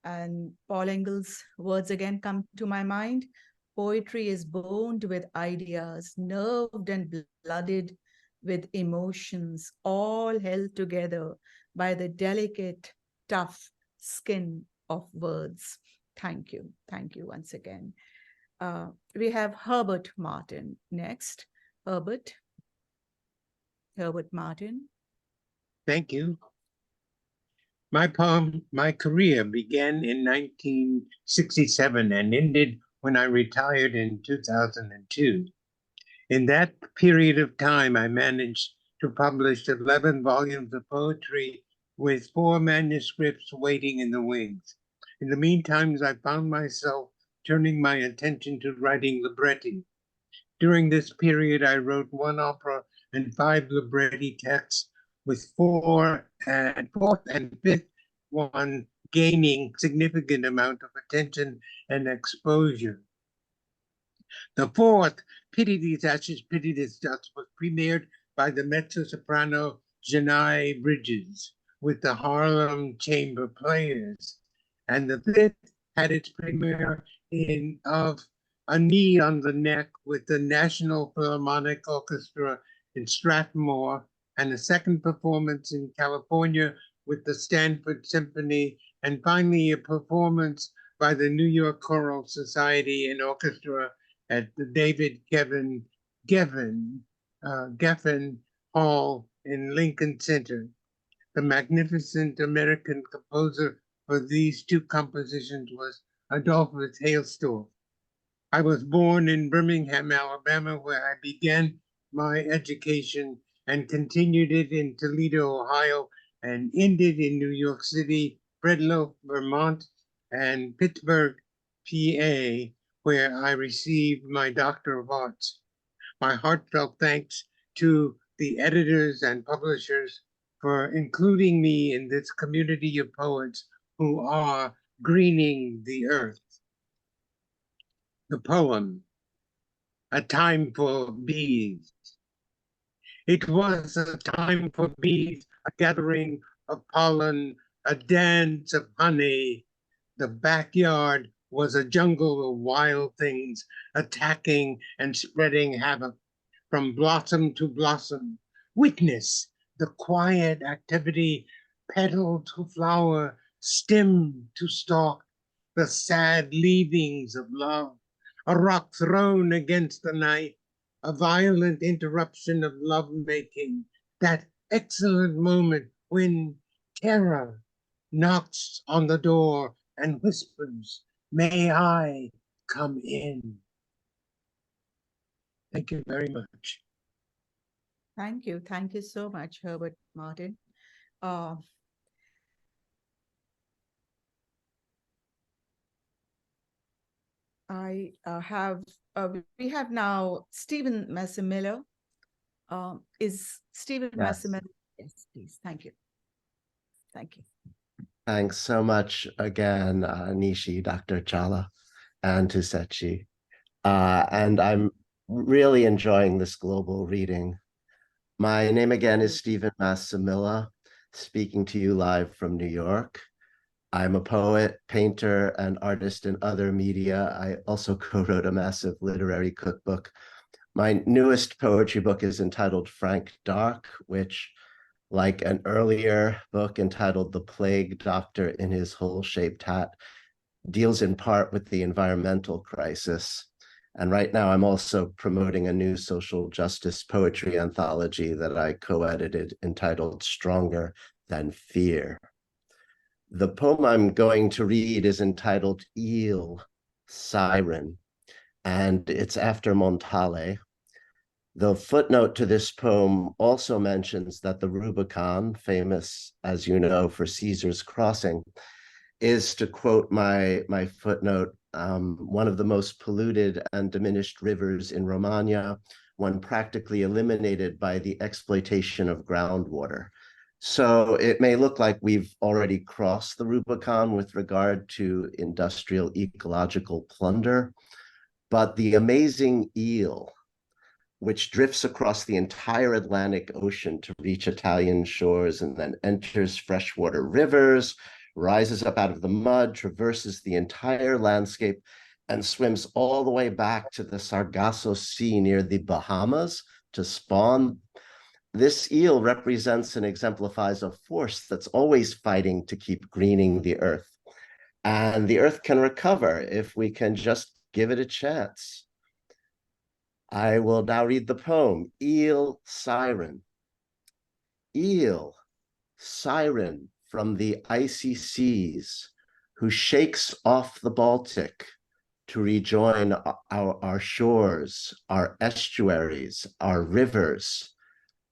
And Paul Engel's words again come to my mind. Poetry is boned with ideas, nerved and blooded with emotions, all held together by the delicate, tough skin of words. Thank you. Thank you once again. We have Herbert Martin next. Herbert Martin. Thank you. My poem, My Career, began in 1967 and ended when I retired in 2002. In that period of time, I managed to publish 11 volumes of poetry with 4 manuscripts waiting in the wings. In the meantime, I found myself turning my attention to writing libretti. During this period, I wrote 1 opera and 5 libretti texts, with 4th and 5th one gaining significant amount of attention and exposure. The 4th, Pity These Ashes, Pity This Dust, was premiered by the mezzo-soprano Janai Bridges with the Harlem Chamber Players. And the 5th had its premiere of A Knee on the Neck with the National Philharmonic Orchestra in Strathmore, and a 2nd performance in California with the Stanford Symphony, and finally a performance by the New York Choral Society and Orchestra at the David Geffen Hall in Lincoln Center. The magnificent American composer for these 2 compositions was Adolphus Hailstorff. I was born in Birmingham, Alabama, where I began my education and continued it in Toledo, Ohio, and ended in New York City, Breadloaf, Vermont, and Pittsburgh, PA, where I received my Doctor of Arts. My heartfelt thanks to the editors and publishers for including me in this community of poets who are greening the earth. The poem, A Time for Bees. It was a time for bees, a gathering of pollen, a dance of honey. The backyard was a jungle of wild things attacking and spreading havoc from blossom to blossom. Witness the quiet activity, petal to flower, stem to stalk, the sad leavings of love, a rock thrown against the knife, a violent interruption of lovemaking, that excellent moment when terror knocks on the door and whispers, "May I come in?" Thank you very much. Thank you. Thank you so much, Herbert Martin. We have now Stephen Massimillo. Is Stephen Massimillo? Yes, please. Thank you. Thank you. Thanks so much again, Nishi, Dr. Chawla, and to Sechi. And I'm really enjoying this global reading. My name again is Stephen Massimillo, speaking to you live from New York. I'm a poet, painter, and artist in other media. I also co-wrote a massive literary cookbook. My newest poetry book is entitled Frank Dark, which Like an earlier book entitled The Plague Doctor in His Hole-Shaped Hat, deals in part with the environmental crisis. And right now I'm also promoting a new social justice poetry anthology that I co-edited entitled Stronger Than Fear. The poem I'm going to read is entitled Eel, Siren, and it's after Montale. The footnote to this poem also mentions that the Rubicon, famous, as you know, for Caesar's Crossing, is, to quote my footnote, one of the most polluted and diminished rivers in Romagna, one practically eliminated by the exploitation of groundwater. So it may look like we've already crossed the Rubicon with regard to industrial ecological plunder, but the amazing eel, which drifts across the entire Atlantic Ocean to reach Italian shores and then enters freshwater rivers, rises up out of the mud, traverses the entire landscape, and swims all the way back to the Sargasso Sea near the Bahamas to spawn. This eel represents and exemplifies a force that's always fighting to keep greening the earth. And the earth can recover if we can just give it a chance. I will now read the poem, Eel, Siren. Eel, siren from the icy seas, who shakes off the Baltic to rejoin our shores, our estuaries, our rivers,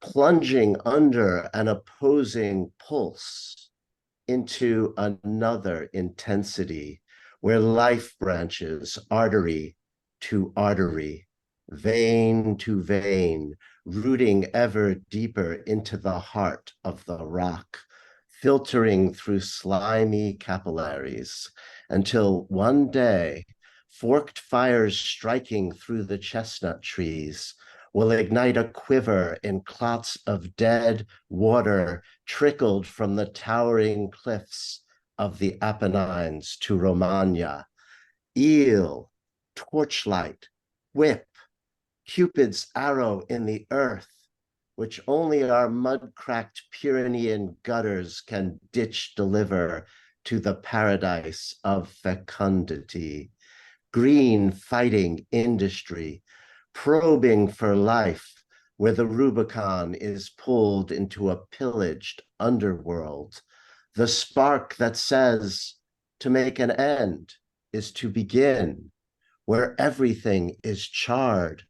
plunging under an opposing pulse into another intensity where life branches artery to artery, vein to vein, rooting ever deeper into the heart of the rock, filtering through slimy capillaries, until one day, forked fires striking through the chestnut trees will ignite a quiver in clots of dead water trickled from the towering cliffs of the Apennines to Romagna. Eel, torchlight, whip, Cupid's arrow in the earth, which only our mud-cracked Pyrenean gutters can deliver to the paradise of fecundity. Green fighting industry, probing for life, where the Rubicon is pulled into a pillaged underworld. The spark that says to make an end is to begin, where everything is charred.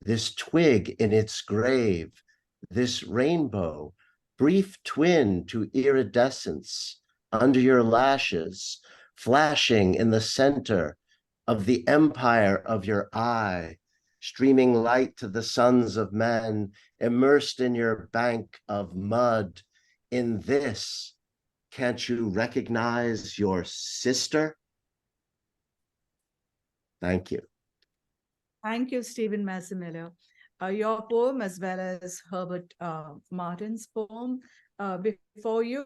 This twig in its grave, this rainbow, brief twin to iridescence under your lashes, flashing in the center of the empire of your eye, streaming light to the sons of men, immersed in your bank of mud. In this, can't you recognize your sister? Thank you. Thank you, Stephen Massimillo. Your poem, as well as Herbert Martin's poem, before you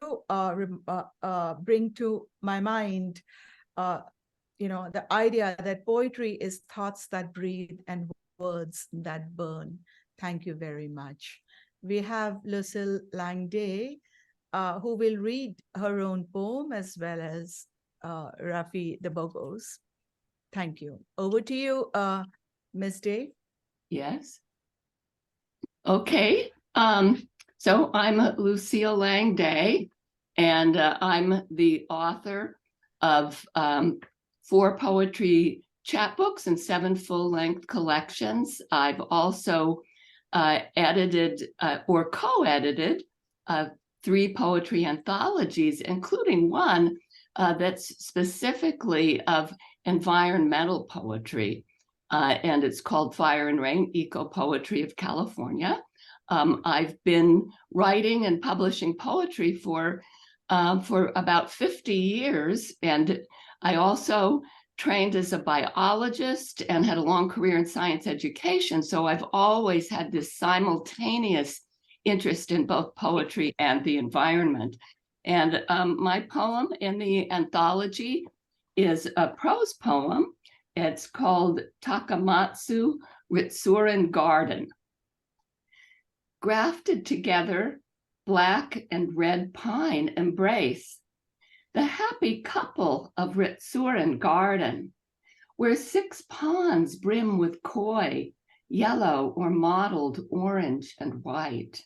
bring to my mind, the idea that poetry is thoughts that breathe and words that burn. Thank you very much. We have Lucille Langday, who will read her own poem, as well as Rafi de Bogos. Thank you. Over to you, Ms. Day. Yes. Okay. So I'm Lucille Langday, and I'm the author of 4 poetry chapbooks and 7 full-length collections. I've also edited or co-edited 3 poetry anthologies, including one that's specifically of environmental poetry. And it's called Fire and Rain, Eco-Poetry of California. I've been writing and publishing poetry for about 50 years. And I also trained as a biologist and had a long career in science education. So I've always had this simultaneous interest in both poetry and the environment. And my poem in the anthology is a prose poem. It's called Takamatsu Ritsurin Garden. Grafted together black and red pine embrace, the happy couple of Ritsuren garden, where 6 ponds brim with koi, yellow or mottled orange and white.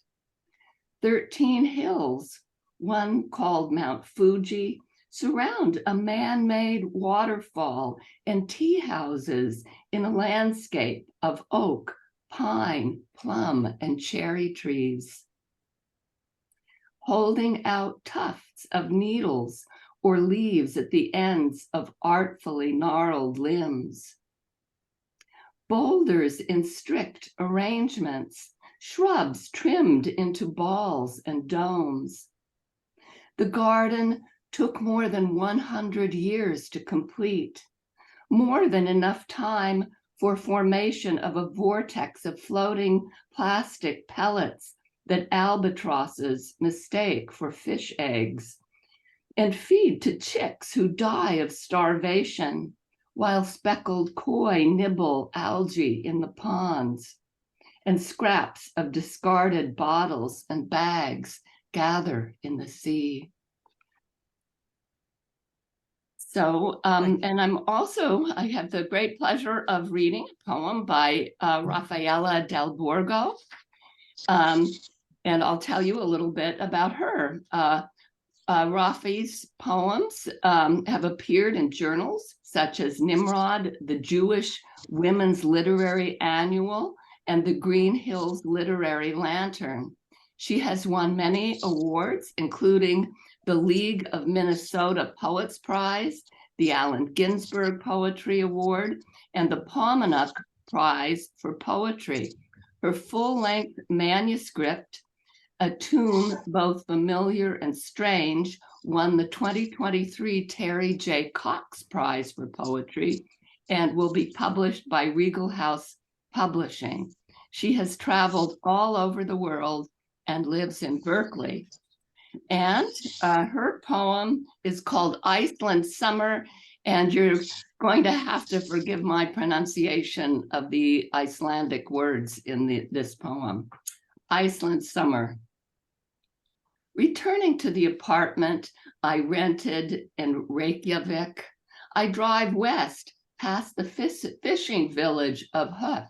13 hills, one called Mount Fuji, surround a man-made waterfall and tea houses in a landscape of oak, pine, plum, and cherry trees. Holding out tufts of needles or leaves at the ends of artfully gnarled limbs. Boulders in strict arrangements, shrubs trimmed into balls and domes. The garden took more than 100 years to complete, more than enough time for formation of a vortex of floating plastic pellets that albatrosses mistake for fish eggs, and feed to chicks who die of starvation, while speckled koi nibble algae in the ponds, and scraps of discarded bottles and bags gather in the sea. So, and I have the great pleasure of reading a poem by Rafaela Del Borgo. And I'll tell you a little bit about her. Rafi's poems have appeared in journals such as Nimrod, the Jewish Women's Literary Annual, and the Green Hills Literary Lantern. She has won many awards, including the League of Minnesota Poets Prize, the Allen Ginsberg Poetry Award, and the Paumanok Prize for Poetry. Her full-length manuscript, A Tune Both Familiar and Strange, won the 2023 Terry J. Cox Prize for Poetry and will be published by Regal House Publishing. She has traveled all over the world and lives in Berkeley. And her poem is called Iceland Summer, and you're going to have to forgive my pronunciation of the Icelandic words in this poem. Iceland Summer. Returning to the apartment I rented in Reykjavik, I drive west past the fishing village of Höf.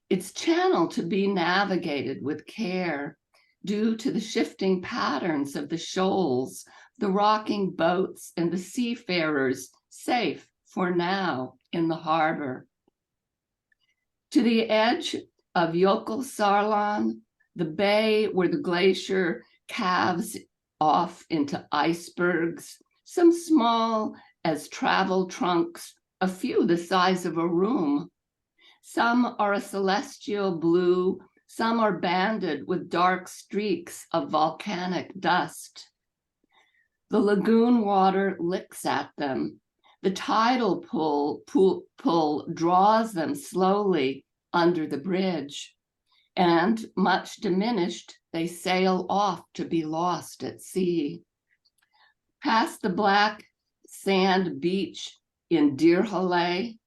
Its channel to be navigated with care due to the shifting patterns of the shoals, the rocking boats, and the seafarers safe for now in the harbor. To the edge of Jökulsárlón, the bay where the glacier calves off into icebergs, some small as travel trunks, a few the size of a room. Some are a celestial blue, some are banded with dark streaks of volcanic dust. The lagoon water licks at them. The tidal pull draws them slowly under the bridge, and much diminished, they sail off to be lost at sea. Past the black sand beach in Dyrhólaey,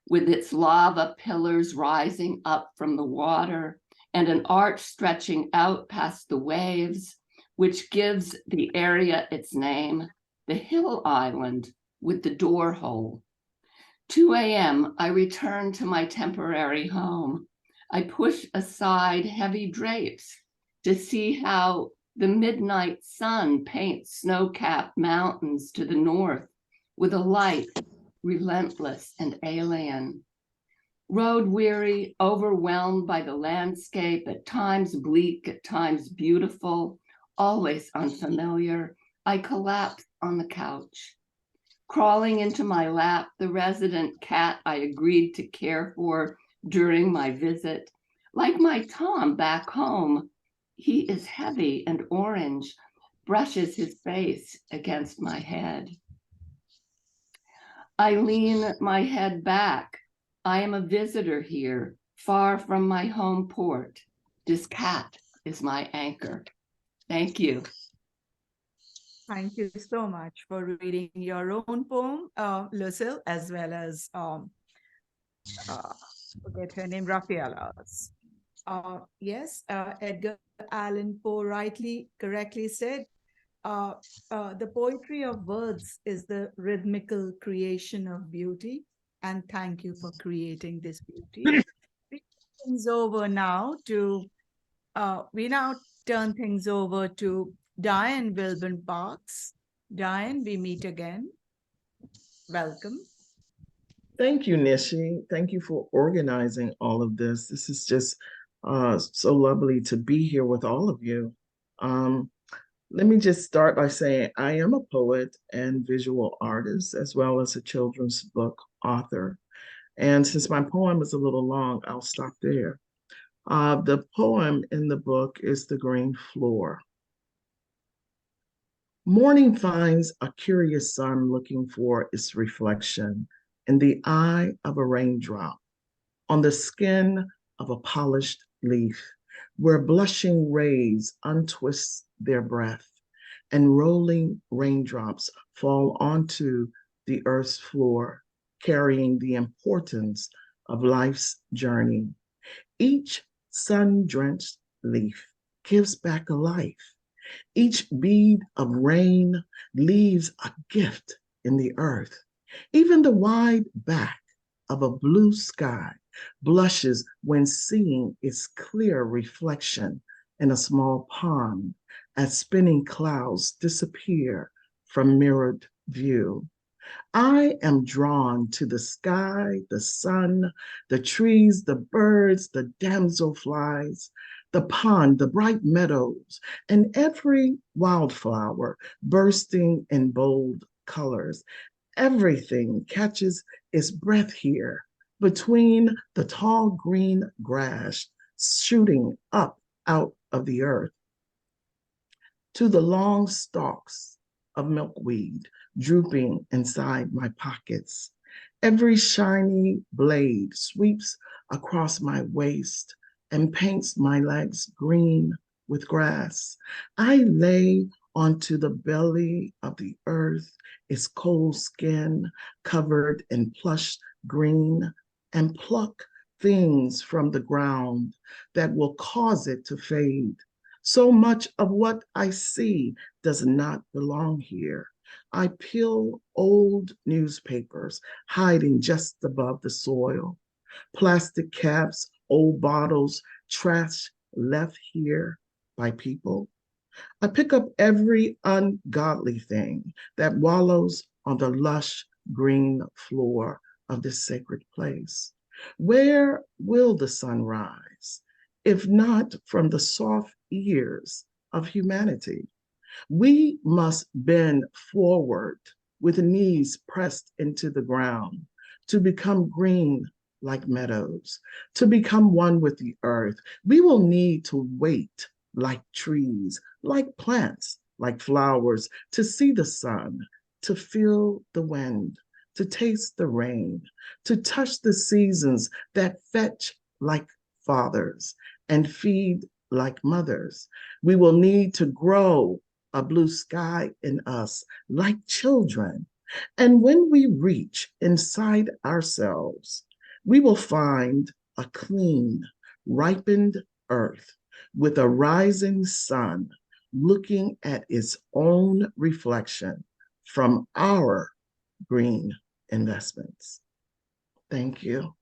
with its lava pillars rising up from the water and an arch stretching out past the waves, which gives the area its name, the Hill Island with the door hole. 2 a.m., I return to my temporary home. I push aside heavy drapes to see how the midnight sun paints snow-capped mountains to the north with a light relentless and alien. Road weary, overwhelmed by the landscape, at times bleak, at times beautiful, always unfamiliar, I collapse on the couch. Crawling into my lap, the resident cat I agreed to care for during my visit. Like my Tom back home, he is heavy and orange, brushes his face against my head. I lean my head back. I am a visitor here, far from my home port. This cat is my anchor. Thank you. Thank you so much for reading your own poem, Lucille, as well as forget her name, Rafaela's. Yes, Edgar Allan Poe correctly said, the poetry of words is the rhythmical creation of beauty. And thank you for creating this beauty. We now turn things over to Diane Wilburn Parks. Diane, we meet again. Welcome. Thank you, Nishi. Thank you for organizing all of this. This is just so lovely to be here with all of you. Let me just start by saying I am a poet and visual artist, as well as a children's book author. And since my poem is a little long, I'll stop there. The poem in the book is The Green Floor. Morning finds a curious sun looking for its reflection in the eye of a raindrop, on the skin of a polished leaf, where blushing rays untwist their breath, and rolling raindrops fall onto the earth's floor, carrying the importance of life's journey. Each sun-drenched leaf gives back a life. Each bead of rain leaves a gift in the earth. Even the wide back of a blue sky blushes when seeing its clear reflection in a small pond as spinning clouds disappear from mirrored view. I am drawn to the sky, the sun, the trees, the birds, the damselflies, the pond, the bright meadows, and every wildflower bursting in bold colors. Everything catches its breath here between the tall green grass shooting up out of the earth to the long stalks of milkweed drooping inside my pockets. Every shiny blade sweeps across my waist and paints my legs green with grass. I lay onto the belly of the earth, its cold skin covered in plush green, and pluck things from the ground that will cause it to fade. So much of what I see does not belong here. I peel old newspapers hiding just above the soil, plastic caps, old bottles, trash left here by people. I pick up every ungodly thing that wallows on the lush green floor of this sacred place. Where will the sun rise, if not from the soft ears of humanity? We must bend forward with knees pressed into the ground to become green like meadows, to become one with the earth. We will need to wait like trees, like plants, like flowers, to see the sun, to feel the wind, to taste the rain, to touch the seasons that fetch like fathers and feed like mothers. We will need to grow a blue sky in us like children. And when we reach inside ourselves, we will find a clean, ripened earth with a rising sun looking at its own reflection from our green investments. Thank you.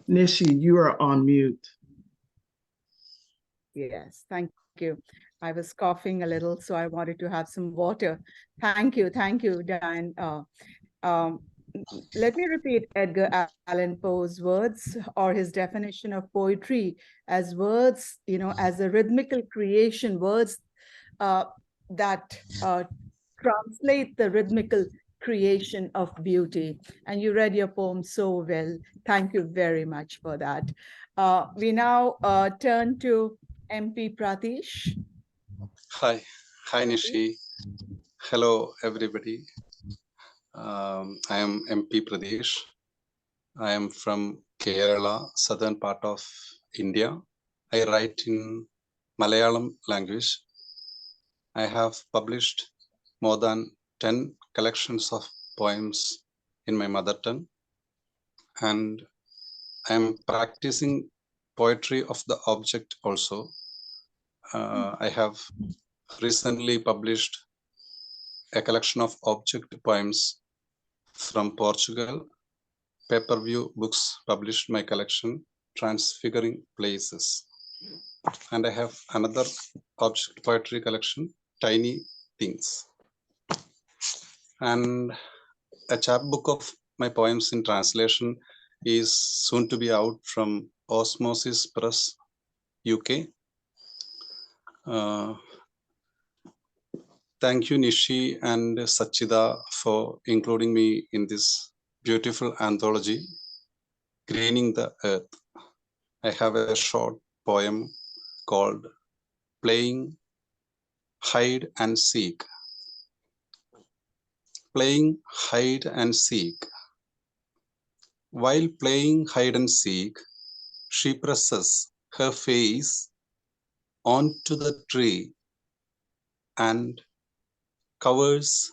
Nishi, you are on mute. Yes, thank you. I was coughing a little, so I wanted to have some water. Thank you, Diane. Let me repeat Edgar Allan Poe's words, or his definition of poetry as words, as a rhythmical creation, words that translate the rhythmical creation of beauty. And you read your poem so well. Thank you very much for that. We now turn to MP Pratish. Hi, Nishi. Hello, everybody. I am MP Pradesh. I am from Kerala, southern part of India. I write in Malayalam language. I have published more than 10 collections of poems in my mother tongue, and I am practicing poetry of the object also. I have recently published a collection of object poems from Portugal. Pay-per-view books published my collection, Transfiguring Places. And I have another object poetry collection, Tiny Things. And a chapbook of my poems in translation is soon to be out from Osmosis Press, UK. Thank you, Nishi and Sachida, for including me in this beautiful anthology, Greening the Earth. I have a short poem called Playing Hide and Seek. Playing hide and seek. While playing hide and seek, she presses her face onto the tree and covers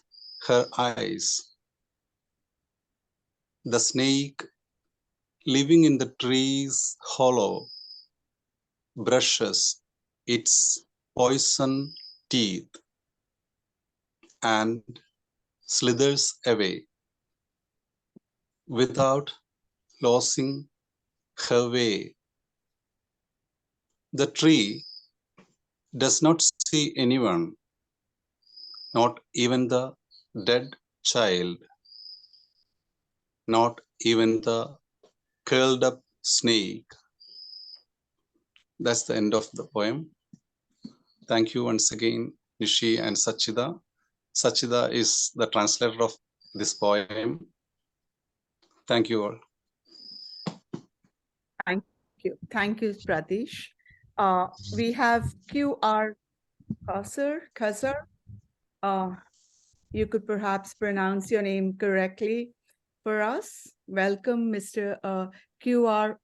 her eyes. The snake, living in the tree's hollow, brushes its poison teeth and slithers away without losing her way. The tree does not see anyone, not even the dead child, not even the curled up snake. That's the end of the poem. Thank you once again, Nishi and Sachida. Sachida is the translator of this poem. Thank you all. Thank you. Thank you, Pratish. We have QR Khazar. You could perhaps pronounce your name correctly for us. Welcome, Mr. QR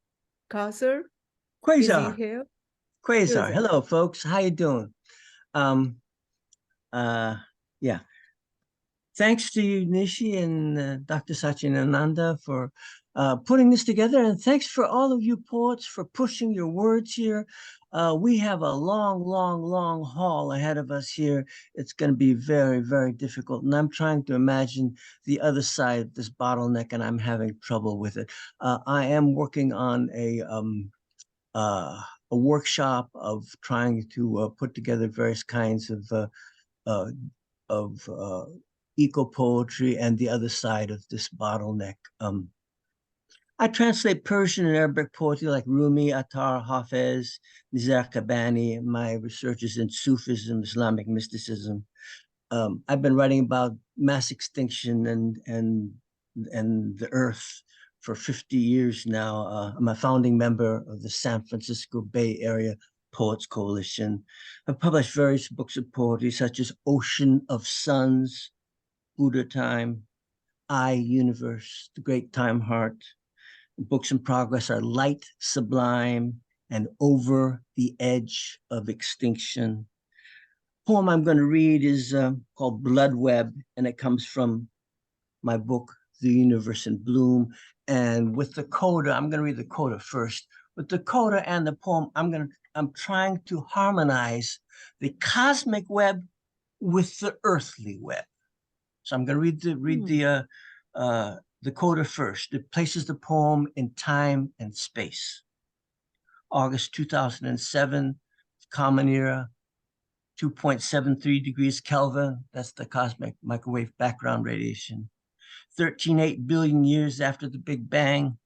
Khazar. Is he Quasar. here? Quasar. Hello, folks. How you doing? Yeah. Thanks to you, Nishi and Dr. Satchidananda for putting this together. And thanks for all of you poets for pushing your words here. We have a long, long, long haul ahead of us here. It's going to be very, very difficult. And I'm trying to imagine the other side of this bottleneck, and I'm having trouble with it. I am working on a workshop of trying to put together various kinds of eco poetry and the other side of this bottleneck. I translate Persian and Arabic poetry like Rumi, Attar, Hafez, Nizar Qabani. My research is in Sufism, Islamic mysticism. I've been writing about mass extinction and the earth for 50 years now. I'm a founding member of the San Francisco Bay Area Poets Coalition. I've published various books of poetry such as Ocean of Suns, Buddha Time, I Universe, The Great Time Heart. Books in progress are Light Sublime and Over the Edge of Extinction. The poem I'm going to read is called Blood Web, and it comes from my book, The Universe in Bloom. And with the coda, I'm going to read the coda first. With the coda and the poem, I'm trying to harmonize the cosmic web with the earthly web. So I'm going to read the coda first. It places the poem in time and space. August 2007, Common Era, 2.73 degrees Kelvin. That's the cosmic microwave background radiation. 13.8 billion years after the Big Bang,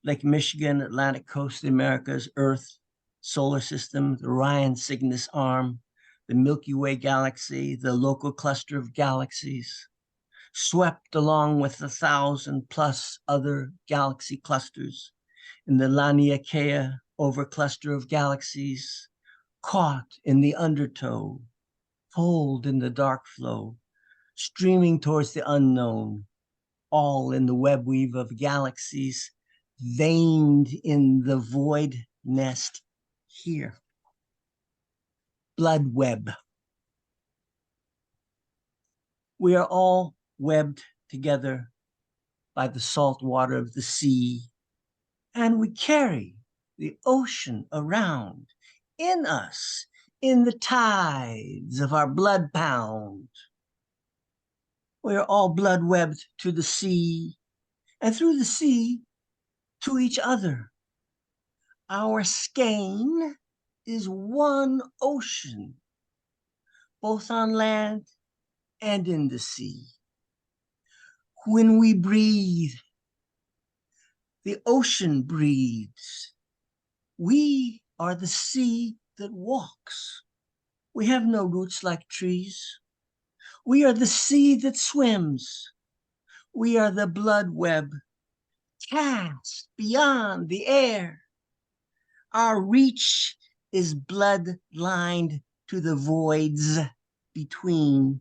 Lake Michigan, Atlantic coast of the Americas, Earth, solar system, the Orion Cygnus arm, the Milky Way galaxy, the local cluster of galaxies, swept along with 1,000+ other galaxy clusters in the Laniakea overcluster of galaxies, caught in the undertow, pulled in the dark flow, streaming towards the unknown, all in the web weave of galaxies, veined in the void nest here. Blood web. We are all webbed together by the salt water of the sea, and we carry the ocean around in us, in the tides of our blood pound. We are all blood webbed to the sea, and through the sea to each other. Our skein is one ocean, both on land and in the sea. When we breathe, the ocean breathes. We are the sea that walks. We have no roots like trees. We are the sea that swims. We are the blood web cast beyond the air. Our reach is blood-lined to the voids between.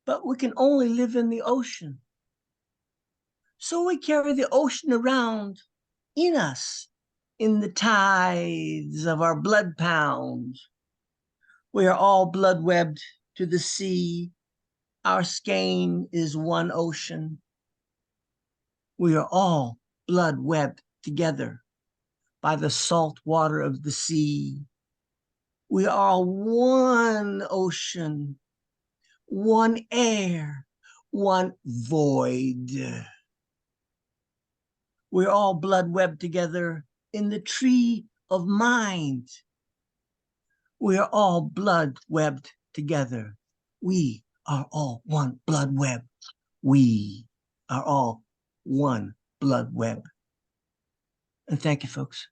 But we can only live in the ocean. So we carry the ocean around in us, in the tides of our blood pound. We are all blood webbed to the sea. Our skein is one ocean. We are all blood webbed together by the salt water of the sea. We are one ocean, one air, one void. We're all blood webbed together in the tree of mind. We are all blood webbed together. We are all one blood web. We are all one blood web. And thank you, folks.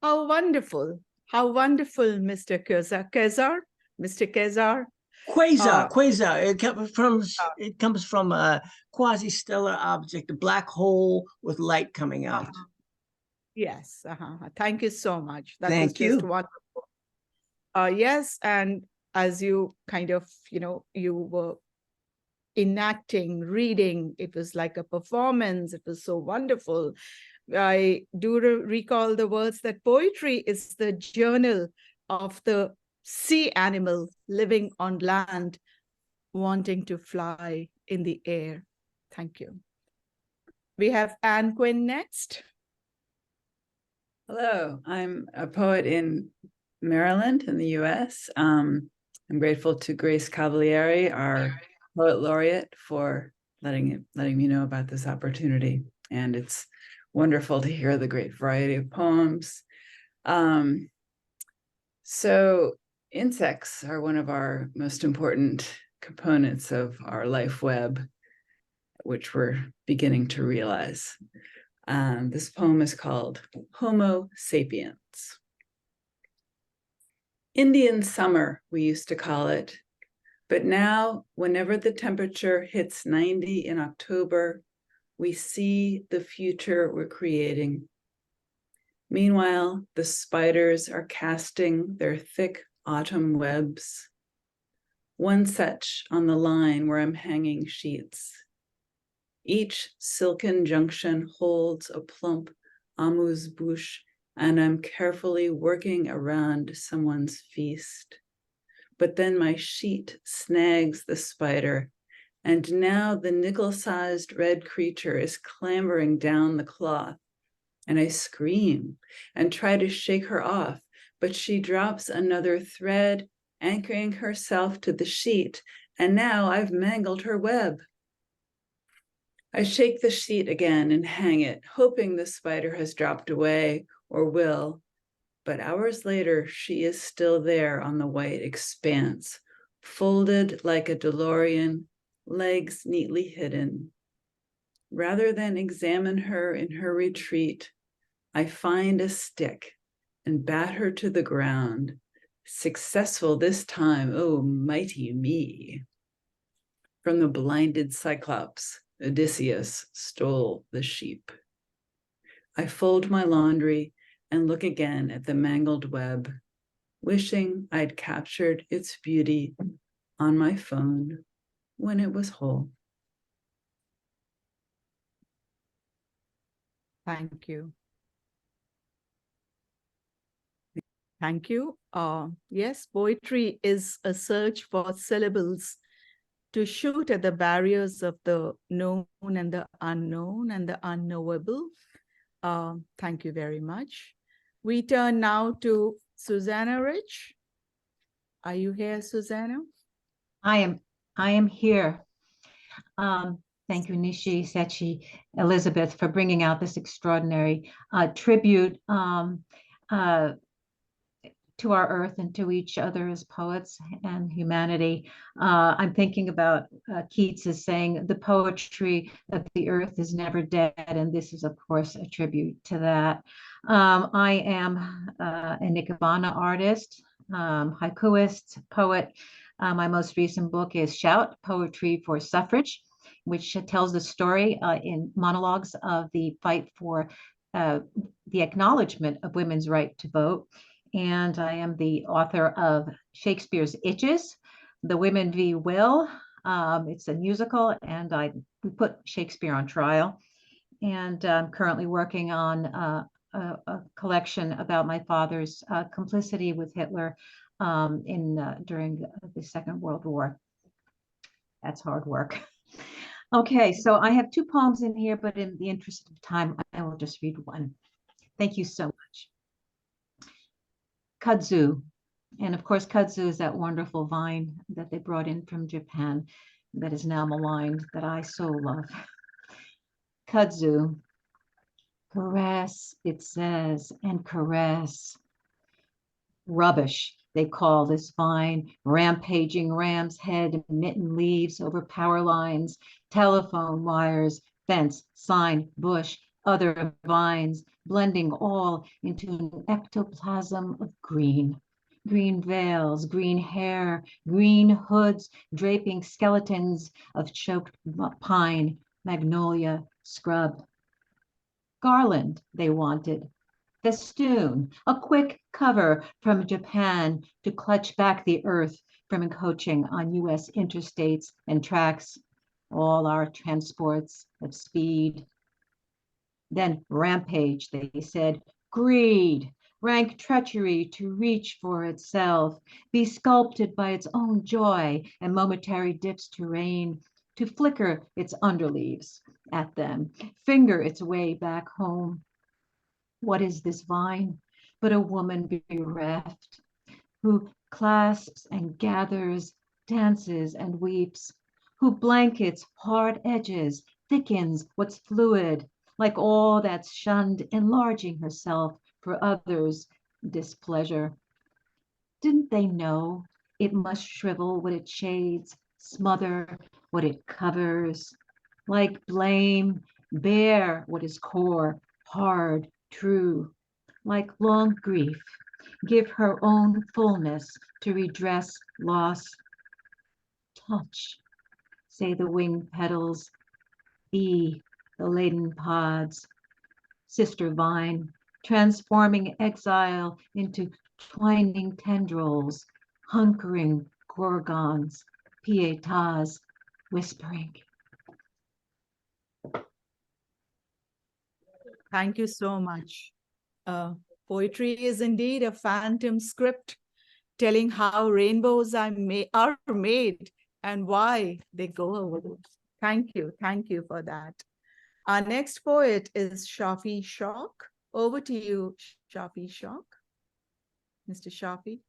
How wonderful. How wonderful, Mr. Kezar. Mr. Kezar. Quasar. It comes from a quasi-stellar object, a black hole with light coming out. Yes. Thank you so much. That Thank was just you. wonderful. Yes, and as you kind of, you were enacting, reading, it was like a performance. It was so wonderful. I do recall the words that poetry is the journal of the sea animal living on land, wanting to fly in the air. Thank you. We have Anne Quinn next. Hello, I'm a poet in Maryland in the US. I'm grateful to Grace Cavalieri, our poet laureate, for letting me know about this opportunity. And it's wonderful to hear the great variety of poems. So insects are one of our most important components of our life web, which we're beginning to realize. This poem is called Homo Sapiens. Indian summer, we used to call it, but now whenever the temperature hits 90 in October, we see the future we're creating. Meanwhile, the spiders are casting their thick autumn webs. One such on the line where I'm hanging sheets. Each silken junction holds a plump amuse-bouche, and I'm carefully working around someone's feast. But then my sheet snags the spider, and now the nickel-sized red creature is clambering down the cloth, and I scream and try to shake her off, but she drops another thread, anchoring herself to the sheet, and now I've mangled her web. I shake the sheet again and hang it, hoping the spider has dropped away or will, but hours later, she is still there on the white expanse, folded like a DeLorean, legs neatly hidden. Rather than examine her in her retreat, I find a stick and bat her to the ground. Successful this time, oh, mighty me. From the blinded Cyclops, Odysseus stole the sheep. I fold my laundry and look again at the mangled web, wishing I'd captured its beauty on my phone when it was whole. Thank you. Thank you. Yes, poetry is a search for syllables to shoot at the barriers of the known and the unknown and the unknowable. Thank you very much. We turn now to Susanna Rich. Are you here, Susanna? I am here. Thank you, Nishi, Sechi, Elizabeth, for bringing out this extraordinary tribute to our earth and to each other as poets and humanity. I'm thinking about Keats is saying the poetry of the earth is never dead, and this is, of course, a tribute to that. I am an Ikebana artist, haikuist, poet. My most recent book is Shout, Poetry for Suffrage, which tells the story in monologues of the fight for the acknowledgement of women's right to vote. And I am the author of Shakespeare's Itches, The Women v. Will. It's a musical, and we put Shakespeare on trial. And I'm currently working on a collection about my father's complicity with Hitler during the Second World War. That's hard work. Okay, so I have two poems in here, but in the interest of time, I will just read one. Thank you so much. Kudzu. And of course, kudzu is that wonderful vine that they brought in from Japan that is now maligned, that I so love. Kudzu. Caress, it says, and caress. Rubbish, they call this vine. Rampaging ram's head, mitten leaves over power lines, telephone wires, fence, sign, bush, other vines, blending all into an ectoplasm of green. Green veils, green hair, green hoods, draping skeletons of choked pine, magnolia, scrub. Garland, they wanted. Festoon, a quick cover from Japan to clutch back the earth from encroaching on US interstates and tracks, all our transports of speed. Then rampage, they said, greed, rank treachery to reach for itself, be sculpted by its own joy and momentary dips to rain, to flicker its underleaves at them, finger its way back home. What is this vine but a woman bereft, who clasps and gathers, dances and weeps, who blankets hard edges, thickens what's fluid, like all that's shunned, enlarging herself for others' displeasure. Didn't they know it must shrivel what it shades, smother what it covers, like blame, bear what is core, hard, true, like long grief, give her own fullness to redress loss. Touch, say the wing petals, be the laden pods, sister vine, transforming exile into twining tendrils, hunkering gorgons, pietas, whispering. Thank you so much. Poetry is indeed a phantom script telling how rainbows are made and why they go away. Thank you for that. Our next poet is Shafi Shok. Over to you, Shafi Shok. Mr. Shafi.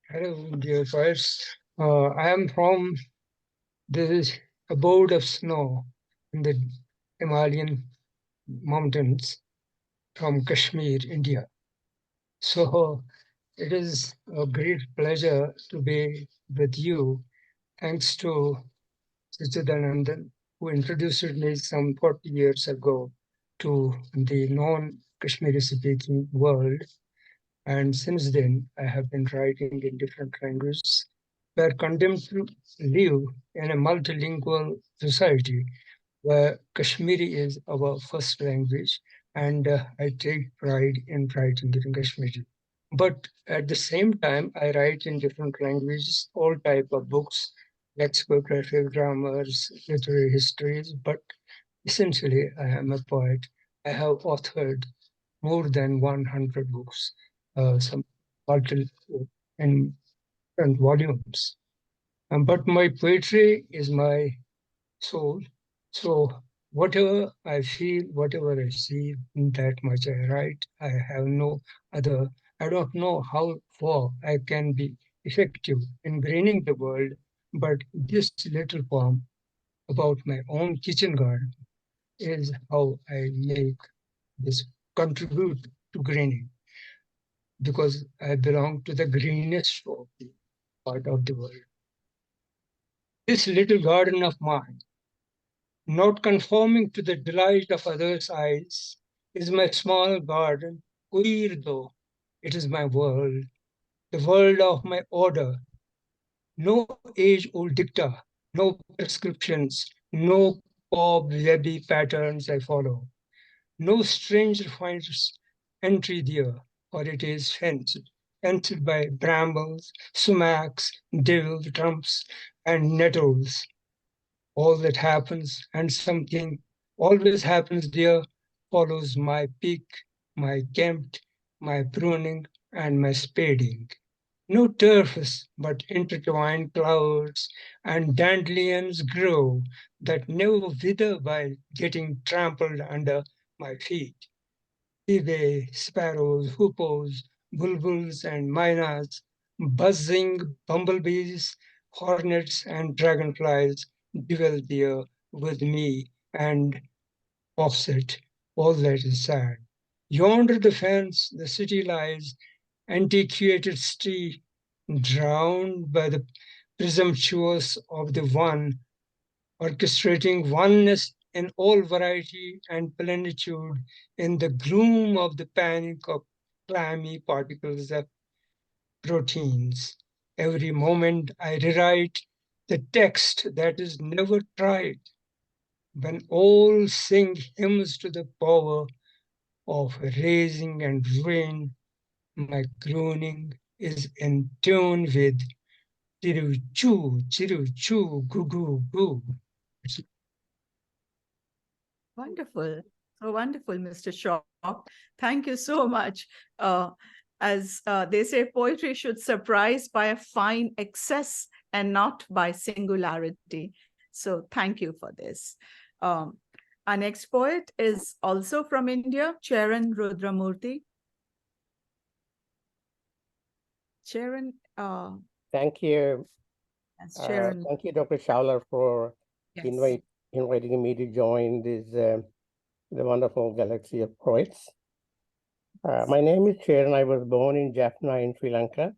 Hello, dear poets. I am from the abode of snow in the Himalayan mountains from Kashmir, India. So it is a great pleasure to be with you. Thanks to Sachidanandan, who introduced me some 40 years ago to the non-Kashmiri speaking world. And since then, I have been writing in different languages. We are condemned to live in a multilingual society where Kashmiri is our first language, and I take pride in writing in Kashmiri. But at the same time, I write in different languages, all type of books, lexicographic grammars, literary histories, but essentially I am a poet. I have authored more than 100 books, some in different volumes. But my poetry is my soul. So whatever I feel, whatever I see, that much I write. I have no other, I don't know how far I can be effective in greening the world, but this little poem about my own kitchen garden is how I make this contribute to greening, because I belong to the greenest part of the world. This little garden of mine, not conforming to the delight of others' eyes, is my small garden, queer though it is my world, the world of my order. No age-old dicta, no prescriptions, no cobwebby patterns I follow. No stranger finds entry there, for it is fenced by brambles, sumacs, devil trumps, and nettles. All that happens, and something always happens there, follows my pick, my kempt, my pruning, and my spading. No turfs, but intertwined clouds and dandelions grow that never wither while getting trampled under my feet. They sparrows, hoopoes, bulbuls, and mynas, buzzing bumblebees, hornets, and dragonflies dwell there with me and offset all that is sad. Yonder the fence, the city lies, antiquated city, drowned by the presumptuous of the one, orchestrating oneness in all variety and plenitude in the gloom of the panic of clammy particles of proteins. Every moment I rewrite the text that is never tried, when all sing hymns to the power of raising and ruin, my groaning is in tune with chiru-chu, goo-goo-goo. Wonderful. So wonderful, Mr. Shaw. Thank you so much. As they say, poetry should surprise by a fine excess and not by singularity. So thank you for this. Our next poet is also from India, Charan Rudramurthy. Charan. Thank you. Yes, Charan. Thank you, Dr. Chawla, for Yes. inviting me to join this the wonderful galaxy of poets. My name is Charan. I was born in Jaffna in Sri Lanka.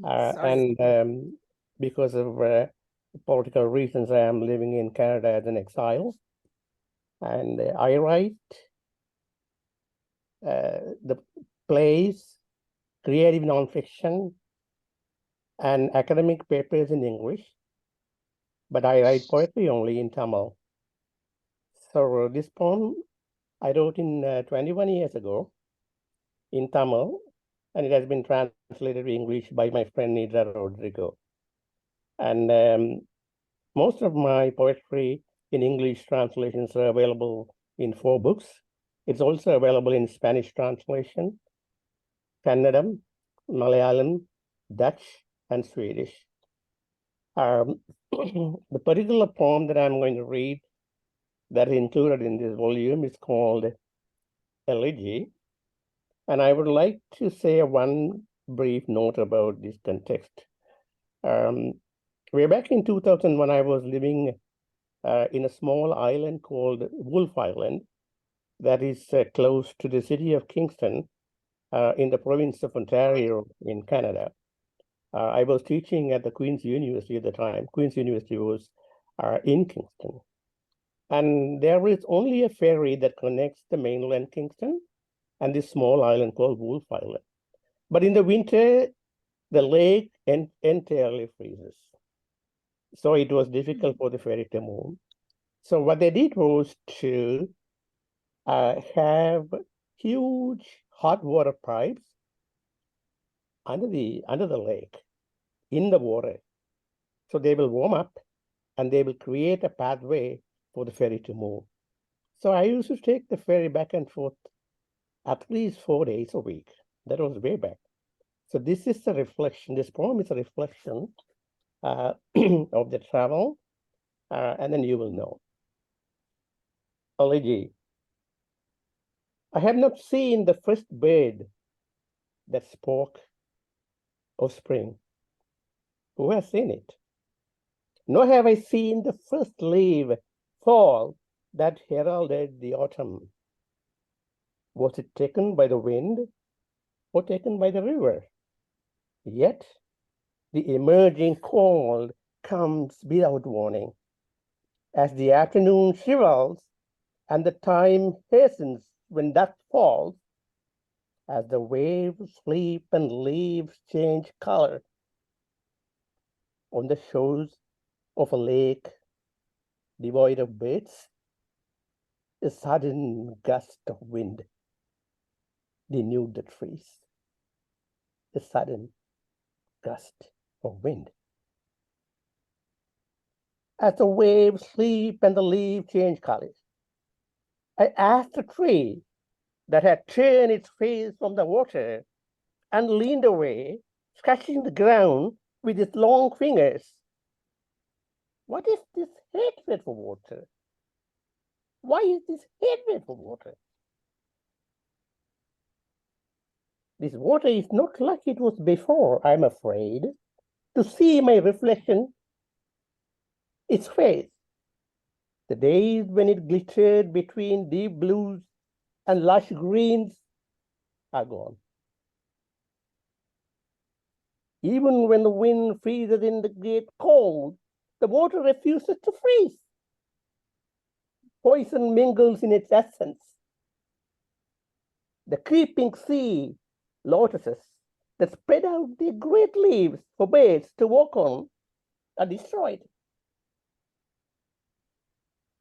And because of political reasons, I am living in Canada as an exile. And I write the plays, creative nonfiction, and academic papers in English, but I write poetry only in Tamil. So this poem I wrote in 21 years ago in Tamil, and it has been translated to English by my friend Nidra Rodrigo. And most of my poetry in English translations are available in 4 books. It's also available in Spanish translation, Kannadam, Malayalam, Dutch, and Swedish. The particular poem that I'm going to read that is included in this volume is called Elegy. And I would like to say one brief note about this context. Way back in 2001, I was living in a small island called Wolf Island that is close to the city of Kingston in the province of Ontario in Canada. I was teaching at the Queen's University at the time. Queen's University was in Kingston. And there is only a ferry that connects the mainland Kingston and this small island called Wolf Island. But in the winter, the lake entirely freezes. So it was difficult for the ferry to move. So what they did was to have huge hot water pipes under the lake, in the water. So they will warm up and they will create a pathway for the ferry to move. So I used to take the ferry back and forth at least 4 days a week. That was way back. So this is a reflection, this poem is a reflection of the travel, and then you will know. Elegy. I have not seen the first bird that spoke of spring. Who has seen it? Nor have I seen the first leaf fall that heralded the autumn. Was it taken by the wind or taken by the river? Yet the emerging cold comes without warning. As the afternoon shrivels and the time hastens when dusk falls, as the waves sleep and leaves change color on the shores of a lake devoid of birds, a sudden gust of wind denuded the trees. A sudden gust of wind. As the waves sleep and the leaves change colors, I asked the tree that had turned its face from the water and leaned away, scratching the ground with its long fingers. What is this hatred for water? Why is this hatred for water? This water is not like it was before, I'm afraid. To see my reflection, its face. The days when it glittered between deep blues and lush greens are gone. Even when the wind freezes in the great cold, the water refuses to freeze. Poison mingles in its essence. The creeping sea lotuses that spread out their great leaves for birds to walk on are destroyed.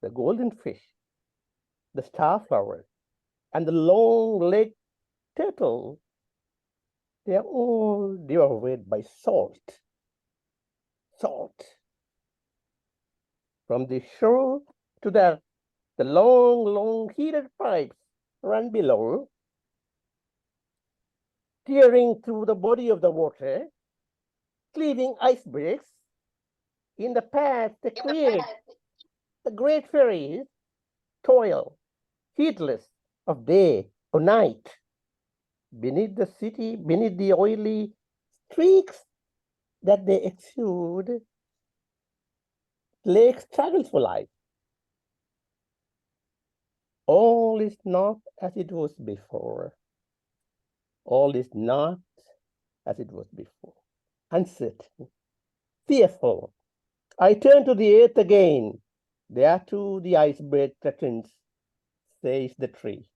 The golden fish, the starflower, and the long-legged turtle, they are all devoured by salt. Salt. From the shore to the long heated pipes run below, tearing through the body of the water, cleaving icebergs. In the past, they create the great ferries toil, heedless of day or night. Beneath the city, beneath the oily streaks that they exude, lake struggles for life. All is not as it was before. All is not as it was before. Uncertain, fearful. I turn to the earth again. There too the iceberg threatens, says the tree.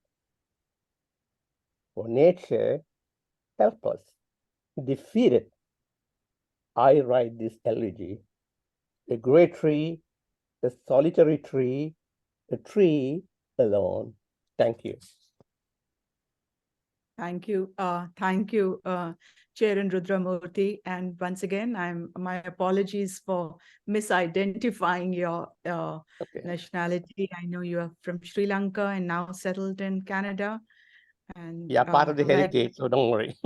For nature, helpless, defeated, I write this elegy. A great tree, a solitary tree, a tree alone. Thank you. Thank you. Thank you, Chair Rudramurthy. And once again, my apologies for misidentifying your nationality. I know you are from Sri Lanka and now settled in Canada. And yeah, part of the heritage, so don't worry.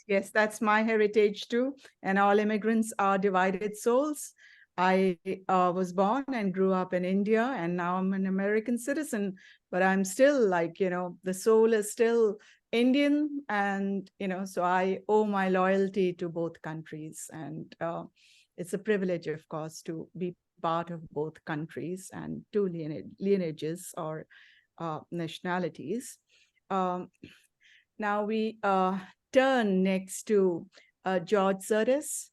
Yes, that's my heritage too. And all immigrants are divided souls. I was born and grew up in India, and now I'm an American citizen, but I'm still like, the soul is still Indian. And, so I owe my loyalty to both countries. And it's a privilege, of course, to be part of both countries and two lineages or nationalities. Now we turn next to George Curtis.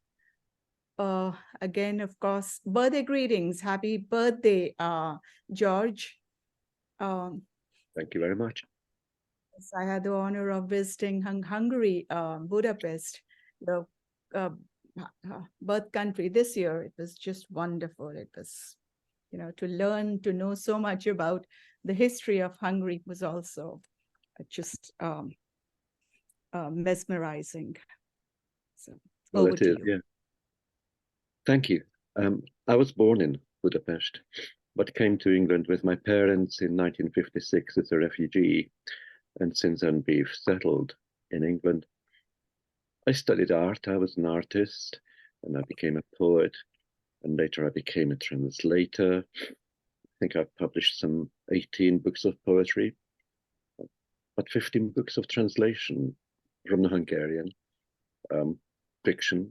Again, of course, birthday greetings. Happy birthday, George. Thank you very much. Yes, I had the honor of visiting Hungary, Budapest, the birth country this year. It was just wonderful. It was, to learn, to know so much about the history of Hungary was also just mesmerizing. So Well, over it to is, you. yeah. Thank you. I was born in Budapest, but came to England with my parents in 1956 as a refugee, and since then we've settled in England. I studied art. I was an artist, and I became a poet, and later I became a translator. I think I've published some 18 books of poetry, but 15 books of translation from the Hungarian, fiction,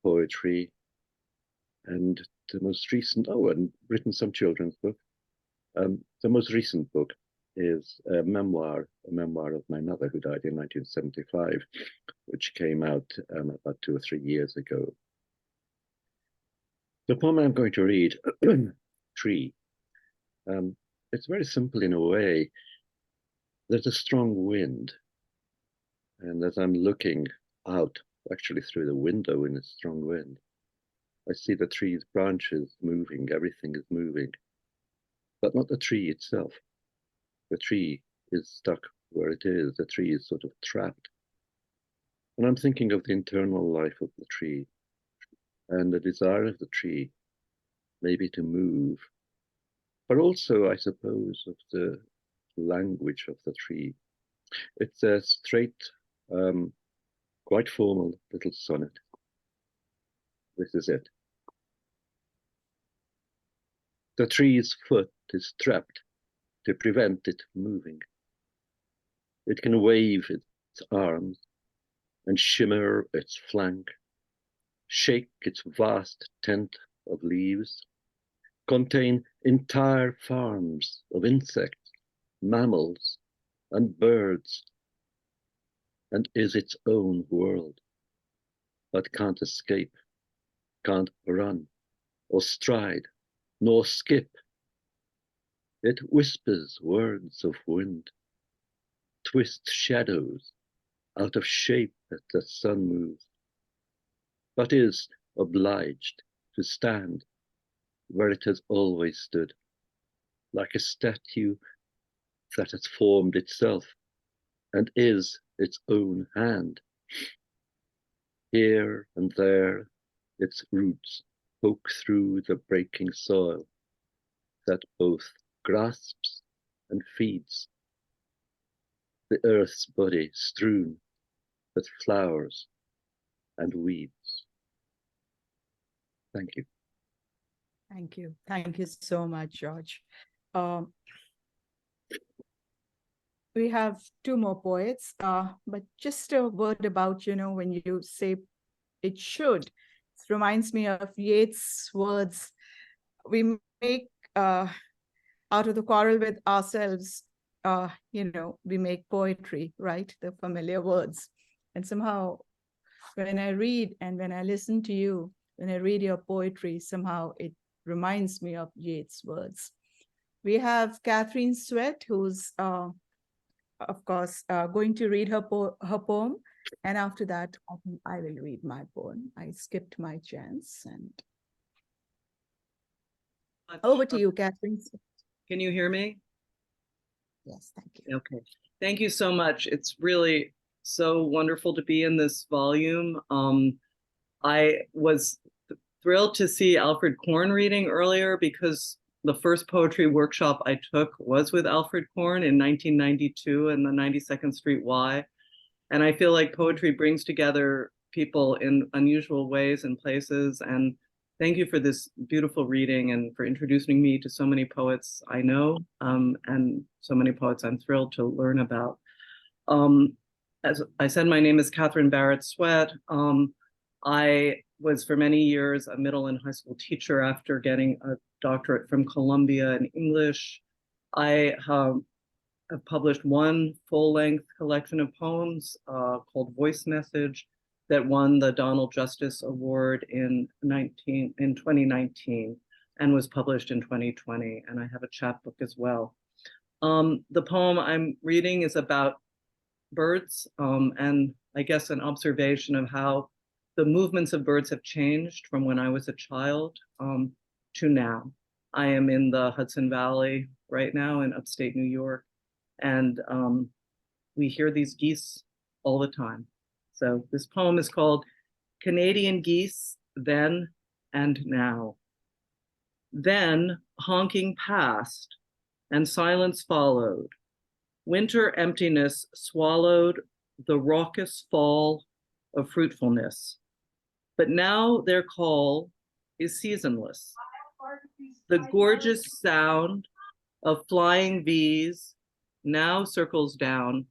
poetry, and the most recent, and written some children's book. The most recent book is a memoir of my mother, who died in 1975, which came out about 2 or 3 years ago. The poem I'm going to read, Tree, it's very simple in a way. There's a strong wind, and as I'm looking out, actually through the window in a strong wind, I see the tree's branches moving, everything is moving, but not the tree itself. The tree is stuck where it is, the tree is sort of trapped. And I'm thinking of the internal life of the tree and the desire of the tree maybe to move, but also, I suppose, of the language of the tree. It's a straight, quite formal little sonnet. This is it. The tree's foot is trapped to prevent it moving. It can wave its arms and shimmer its flank, shake its vast tent of leaves, contain entire farms of insects, mammals, and birds, and is its own world, but can't escape, can't run, or stride, nor skip. It whispers words of wind, twists shadows out of shape as the sun moves, but is obliged to stand where it has always stood, like a statue that has formed itself and is its own hand. Here and there, its roots poke through the breaking soil that both grasps and feeds the earth's body strewn with flowers and weeds. Thank you. Thank you. Thank you so much, George. We have 2 more poets, but just a word about, when you say it should, it reminds me of Yeats' words. We make, out of the quarrel with ourselves, we make poetry, right? The familiar words. And somehow when I read and when I listen to you, when I read your poetry, somehow it reminds me of Yeats' words. We have Catherine Sweat, who's, of course, going to read her poem. And after that, I will read my poem. I skipped my chance. And over to you, Catherine. Can you hear me? Yes, thank you. Okay. Thank you so much. It's really so wonderful to be in this volume. I was thrilled to see Alfred Korn reading earlier because the first poetry workshop I took was with Alfred Korn in 1992 in the 92nd Street Y. And I feel like poetry brings together people in unusual ways and places. And thank you for this beautiful reading and for introducing me to so many poets I know, and so many poets I'm thrilled to learn about. As I said, my name is Catherine Barrett Sweat. I was for many years a middle and high school teacher after getting a doctorate from Columbia in English. I have published 1 full-length collection of poems called Voice Message that won the Donald Justice Award in 2019 and was published in 2020. And I have a chapbook as well. The poem I'm reading is about birds, and I guess an observation of how the movements of birds have changed from when I was a child to now. I am in the Hudson Valley right now in upstate New York, and we hear these geese all the time. So this poem is called Canadian Geese, Then and Now. Then honking past, and silence followed. Winter emptiness swallowed the raucous fall of fruitfulness. But now their call is seasonless. The gorgeous sound of flying bees now circles down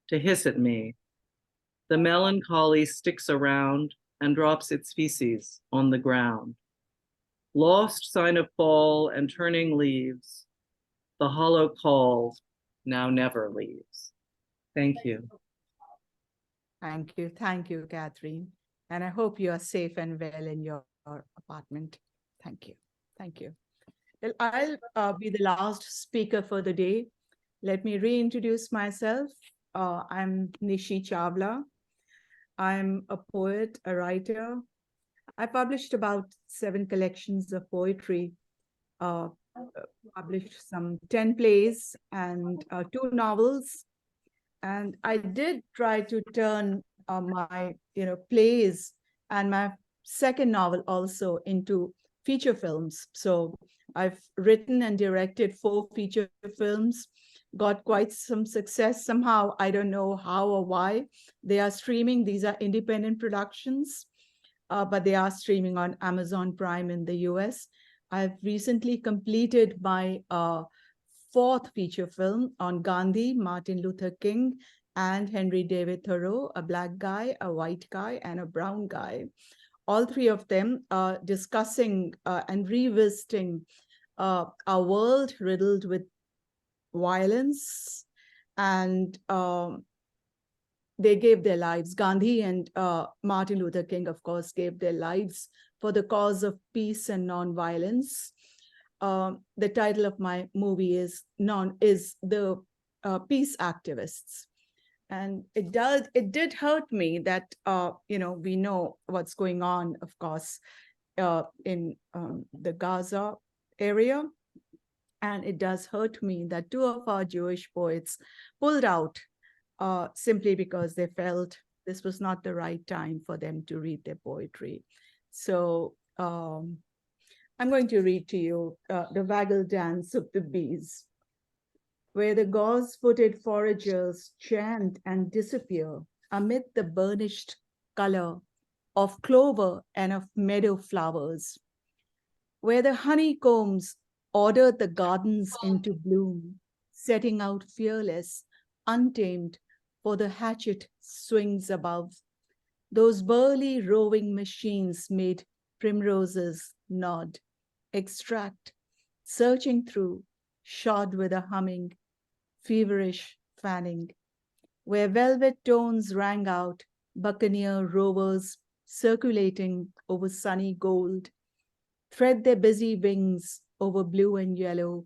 to hiss at me. The melancholy sticks around and drops its feces on the ground. Lost sign of fall and turning leaves, the hollow call now never leaves. Thank you. Thank you, Catherine. And I hope you are safe and well in your apartment. Thank you. Thank you. Well, I'll be the last speaker for the day. Let me reintroduce myself. I'm Nishi Chawla. I'm a poet, a writer. I published about 7 collections of poetry, published some 10 plays and 2 novels. And I did try to turn my plays and my second novel also into feature films. So I've written and directed 4 feature films, got quite some success somehow. I don't know how or why. They are streaming. These are independent productions, but they are streaming on Amazon Prime in the US. I've recently completed my 4th feature film on Gandhi, Martin Luther King, and Henry David Thoreau, a Black guy, a white guy, and a brown guy. All 3 of them are discussing and revisiting a world riddled with violence, and they gave their lives. Gandhi and Martin Luther King, of course, gave their lives for the cause of peace and nonviolence. The title of my movie is The Peace Activists. And it did hurt me that, we know what's going on, of course, in the Gaza area. And it does hurt me that 2 of our Jewish poets pulled out simply because they felt this was not the right time for them to read their poetry. So I'm going to read to you The Waggle Dance of the Bees, where the gauze-footed foragers chant and disappear amid the burnished color of clover and of meadow flowers, where the honeycombs ordered the gardens into bloom, setting out fearless, untamed, for the hatchet swings above. Those burly rowing machines made primroses nod, extract, searching through, shod with a humming, feverish fanning, where velvet tones rang out, buccaneer rowers circulating over sunny gold, thread their busy wings over blue and yellow,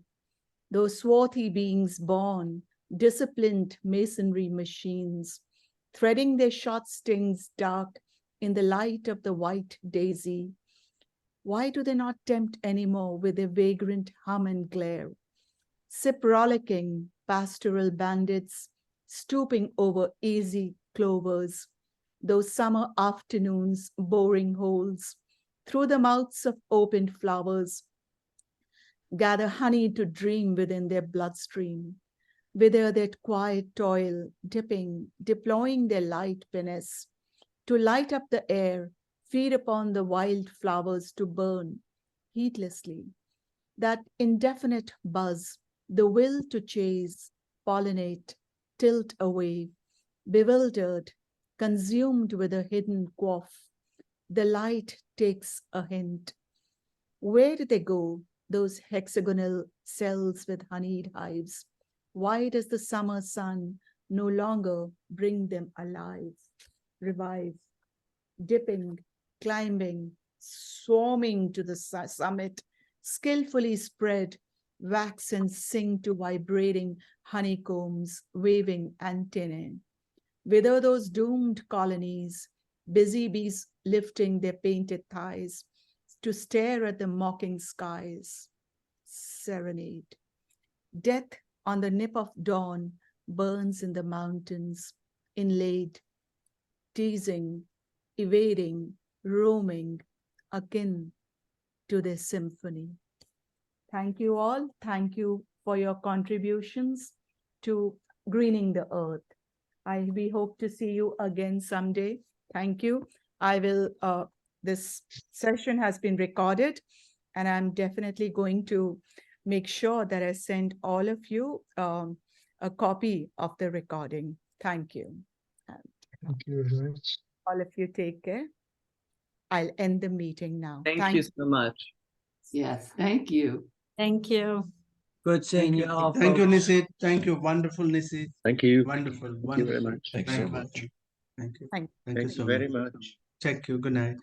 those swarthy beings born, disciplined masonry machines, threading their short stings dark in the light of the white daisy. Why do they not tempt anymore with their vagrant hum and glare? Sip rollicking pastoral bandits, stooping over easy clovers, those summer afternoons boring holes, through the mouths of opened flowers, gather honey to dream within their bloodstream, whither that quiet toil, dipping, deploying their light finesse, to light up the air, feed upon the wild flowers to burn heedlessly, that indefinite buzz, the will to chase, pollinate, tilt away, bewildered, consumed with a hidden quaff, the light takes a hint. Where did they go, those hexagonal cells with honeyed hives? Why does the summer sun no longer bring them alive, revive, dipping, climbing, swarming to the summit, skillfully spread, wax and sing to vibrating honeycombs, waving antennae? Whither those doomed colonies, busy bees lifting their painted thighs to stare at the mocking skies? Serenade. Death on the nip of dawn burns in the mountains, inlaid, teasing, evading, roaming, akin to their symphony. Thank you all. Thank you for your contributions to greening the earth. We hope to see you again someday. Thank you. I will, this session has been recorded, and I'm definitely going to make sure that I send all of you a copy of the recording. Thank you. Thank you very much. All of you take care. I'll end the meeting now. Thank you so much. Yes, thank you. Thank you. Good seeing you all. Thank you, folks. Nishi. Thank you. Wonderful, Nishi. Thank you. Wonderful. Thank you very Wonderful. much. Thanks so much. Thank you. Thank Thank you so very much. much. Thank you. Good night.